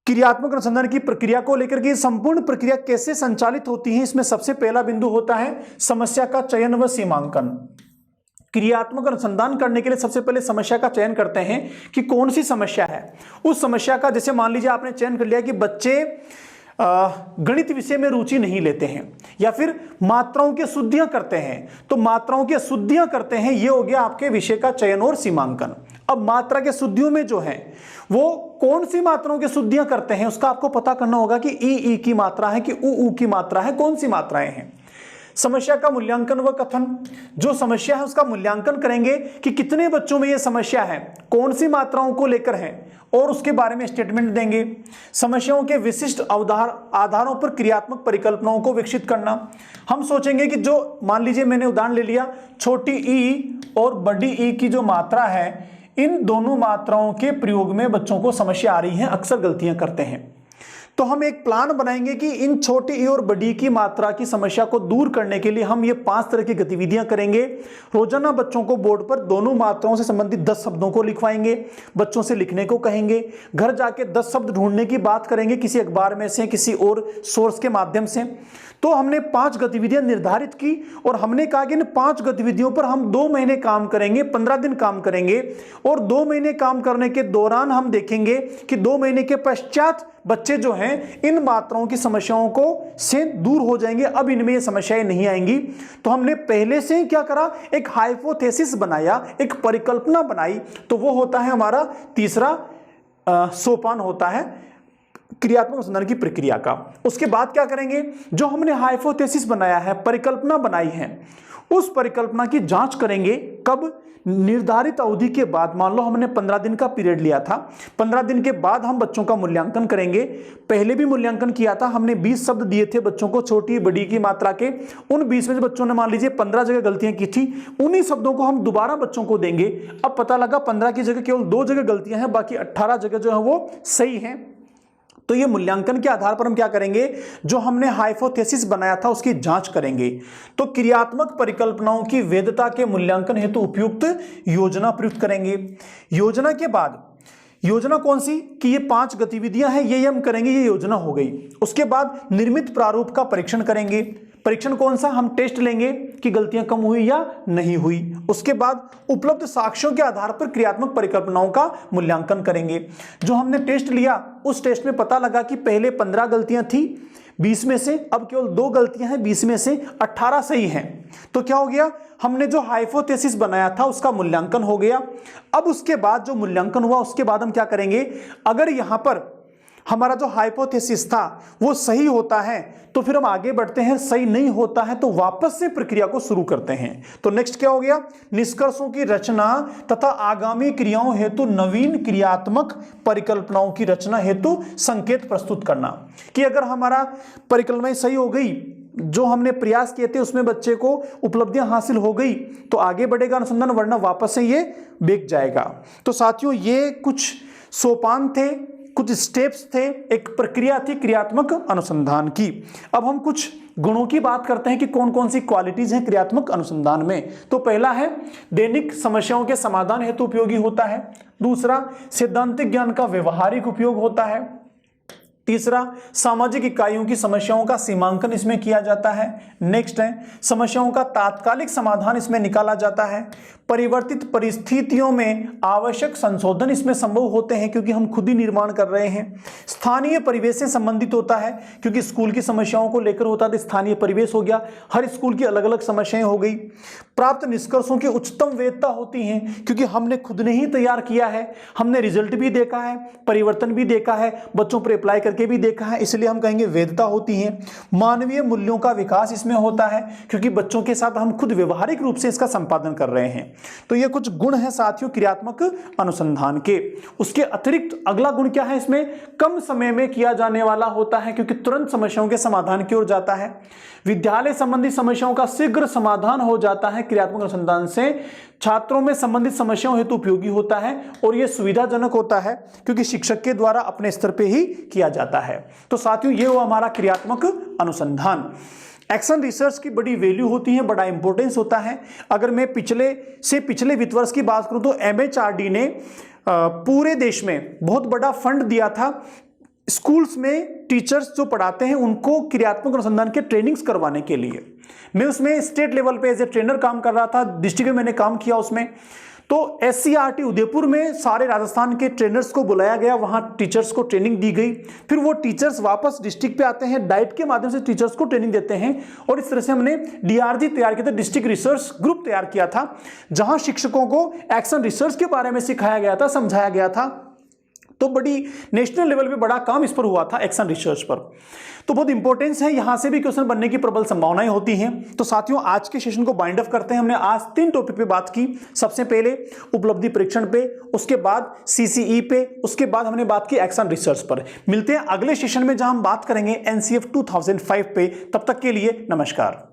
क्रियात्मक अनुसंधान की प्रक्रिया को लेकर के, संपूर्ण प्रक्रिया कैसे संचालित होती है। इसमें सबसे पहला बिंदु होता है समस्या का चयन व सीमांकन। क्रियात्मक अनुसंधान करने के लिए सबसे पहले समस्या का चयन करते हैं कि कौन सी समस्या है। उस समस्या का, जैसे मान लीजिए आपने चयन कर लिया कि बच्चे गणित विषय में रुचि नहीं लेते हैं या फिर मात्राओं की शुद्धियां करते हैं, तो मात्राओं की शुद्धियां करते हैं, ये हो गया आपके विषय का चयन और सीमांकन। अब मात्रा के शुद्धियों में जो है वो कौन सी मात्राओं की शुद्धियां करते हैं उसका आपको पता करना होगा कि ई की मात्रा है कि ऊ की मात्रा है, कौन सी मात्राएं हैं। समस्या का मूल्यांकन व कथन, जो समस्या है उसका मूल्यांकन करेंगे कि कितने बच्चों में यह समस्या है, कौन सी मात्राओं को लेकर है, और उसके बारे में स्टेटमेंट देंगे। समस्याओं के विशिष्ट आधारों पर क्रियात्मक परिकल्पनाओं को विकसित करना। हम सोचेंगे कि जो, मान लीजिए मैंने उदाहरण ले लिया, छोटी ई और बड़ी ई की जो मात्रा है, इन दोनों मात्राओं के प्रयोग में बच्चों को समस्या आ रही है, अक्सर गलतियां करते हैं। तो हम एक प्लान बनाएंगे कि इन छोटी ई और बड़ी की मात्रा की समस्या को दूर करने के लिए हम ये 5 तरह की गतिविधियां करेंगे। रोजाना बच्चों को बोर्ड पर दोनों मात्राओं से संबंधित 10 शब्दों को लिखवाएंगे, बच्चों से लिखने को कहेंगे, घर जाके 10 शब्द ढूंढने की बात करेंगे किसी अखबार में से, किसी और सोर्स के माध्यम से। तो हमने 5 गतिविधियां निर्धारित की और हमने कहा कि इन 5 गतिविधियों पर हम 2 महीने काम करेंगे, 15 दिन काम करेंगे, और 2 महीने काम करने के दौरान हम देखेंगे कि 2 महीने के पश्चात बच्चे जो हैं इन मात्राओं की समस्याओं को से दूर हो जाएंगे, अब इनमें ये समस्याएं नहीं आएंगी। तो हमने पहले से ही क्या करा, एक हाइपोथेसिस बनाया, एक परिकल्पना बनाई। तो वो होता है हमारा तीसरा सोपान होता है क्रियात्मक अनुसंधान की प्रक्रिया का। उसके बाद क्या करेंगे, जो हमने हाइपोथेसिस बनाया है, परिकल्पना बनाई है, उस परिकल्पना की जांच करेंगे। कब? निर्धारित अवधि के बाद। मान लो हमने 15 दिन का पीरियड लिया था, 15 दिन के बाद हम बच्चों का मूल्यांकन करेंगे। पहले भी मूल्यांकन किया था, हमने 20 शब्द दिए थे बच्चों को छोटी बड़ी की मात्रा के। उन 20 में से बच्चों ने मान लीजिए 15 जगह गलतियां की थी, उन्हीं शब्दों को हम दोबारा बच्चों को देंगे। अब पता लगा 15 की जगह केवल 2 जगह गलतियां हैं, बाकी 18 जगह जो है वो सही है। तो ये मूल्यांकन के आधार पर हम क्या करेंगे, जो हमने हाइपोथेसिस बनाया था उसकी जांच करेंगे। तो क्रियात्मक परिकल्पनाओं की वैधता के मूल्यांकन हेतु उपयुक्त योजना प्रयुक्त करेंगे। योजना के बाद, योजना कौन सी कि ये 5 गतिविधियां हैं, ये हम करेंगे, ये योजना हो गई। उसके बाद निर्मित प्रारूप का परीक्षण करेंगे। परीक्षण कौन सा, हम टेस्ट लेंगे कि गलतियां कम हुई या नहीं हुई। उसके बाद उपलब्ध साक्ष्यों के आधार पर क्रियात्मक परिकल्पनाओं का मूल्यांकन करेंगे। जो हमने टेस्ट लिया, उस टेस्ट में पता लगा कि पहले 15 गलतियां थी 20 में से, अब केवल 2 गलतियां हैं 20 में से, 18 सही हैं। तो क्या हो गया, हमने जो हाइपोथेसिस बनाया था उसका मूल्यांकन हो गया। अब उसके बाद जो मूल्यांकन हुआ उसके बाद हम क्या करेंगे, अगर यहां पर हमारा जो हाइपोथेसिस था वो सही होता है तो फिर हम आगे बढ़ते हैं, सही नहीं होता है तो वापस से प्रक्रिया को शुरू करते हैं। तो नेक्स्ट क्या हो गया, निष्कर्षों की रचना तथा आगामी क्रियाओं हेतु नवीन क्रियात्मक परिकल्पनाओं की रचना हेतु संकेत प्रस्तुत करना। कि अगर हमारा परिकल्पना सही हो गई, जो हमने प्रयास किए थे उसमें बच्चे को उपलब्धियां हासिल हो गई, तो आगे बढ़ेगा अनुसंधान, वरना वापस से ये बेक जाएगा। तो साथियों ये कुछ सोपान थे, कुछ स्टेप्स थे, एक प्रक्रिया थी क्रियात्मक अनुसंधान की। अब हम कुछ गुणों की बात करते हैं कि कौन कौन सी क्वालिटीज हैं क्रियात्मक अनुसंधान में। तो पहला है दैनिक समस्याओं के समाधान हेतु उपयोगी होता है। दूसरा, सैद्धांतिक ज्ञान का व्यवहारिक उपयोग होता है। तीसरा, सामाजिक इकाइयों की समस्याओं का सीमांकन इसमें किया जाता है। नेक्स्ट है, समस्याओं का तात्कालिक समाधान इसमें निकाला जाता है। परिवर्तित परिस्थितियों में आवश्यक संशोधन इसमें संभव होते हैं क्योंकि हम खुद ही निर्माण कर रहे हैं। स्थानीय परिवेश से संबंधित होता है क्योंकि स्कूल की समस्याओं को लेकर होता है, स्थानीय परिवेश हो गया, हर स्कूल की अलग अलग समस्याएं हो गई। प्राप्त निष्कर्षों की उच्चतम वैधता होती है क्योंकि हमने खुद ने ही तैयार किया है, हमने रिजल्ट भी देखा है, परिवर्तन भी देखा है, बच्चों पर अप्लाई करके भी देखा है, इसलिए हम कहेंगे वैधता होती है। मानवीय मूल्यों का विकास इसमें होता है क्योंकि बच्चों के साथ हम खुद व्यवहारिक रूप से इसका संपादन कर रहे हैं। तो ये कुछ गुण हैं साथियों क्रियात्मक अनुसंधान के। उसके अतिरिक्त अगला गुण क्या है, इसमें कम समय में किया जाने वाला होता है क्योंकि तुरंत समस्याओं के समाधान की ओर जाता है। विद्यालय संबंधी समस्याओं का शीघ्र समाधान हो जाता है क्रियात्मक अनुसंधान से। छात्रों में संबंधित समस्याओं हेतु उपयोगी होता है और यह सुविधाजनक होता है क्योंकि शिक्षक के द्वारा अपने स्तर पे ही किया जाता है। तो साथियों ये वो हमारा क्रियात्मक अनुसंधान। एक्शन रिसर्च की बड़ी वैल्यू होती है, बड़ा इंपॉर्टेंस होता है। अगर मैं पिछले वित्त वर्ष की बात करूं तो MHRD ने पूरे देश में बहुत बड़ा फंड दिया था स्कूल्स में टीचर्स जो पढ़ाते हैं उनको क्रियात्मक अनुसंधान के ट्रेनिंग्स करवाने के लिए। मैं उसमें स्टेट लेवल पे एज ए ट्रेनर काम कर रहा था, डिस्ट्रिक्ट में मैंने काम किया उसमें। तो SCRT उदयपुर में सारे राजस्थान के ट्रेनर्स को बुलाया गया, वहां टीचर्स को ट्रेनिंग दी गई, फिर वो टीचर्स वापस डिस्ट्रिक्ट पे आते हैं, डाइट के माध्यम से टीचर्स को ट्रेनिंग देते हैं। और इस तरह से हमने DRG तैयार किया था, डिस्ट्रिक्ट रिसर्च ग्रुप तैयार किया था, जहां शिक्षकों को एक्शन रिसर्च के बारे में सिखाया गया था, समझाया गया था। तो बड़ी नेशनल लेवल पे बड़ा काम इस पर हुआ था, एक्शन रिसर्च पर। तो बहुत इंपॉर्टेंस है, यहां से भी क्वेश्चन बनने की प्रबल संभावनाएं होती हैं। तो साथियों, आज के सेशन को बाइंड अप करते हैं। हमने आज 3 टॉपिक पे बात की। सबसे पहले उपलब्धि परीक्षण पे, उसके बाद CCE पे, उसके बाद हमने बात की एक्शन रिसर्च पर। मिलते हैं अगले सेशन में जहां हम बात करेंगे NCF 2005 पे। तब तक के लिए नमस्कार।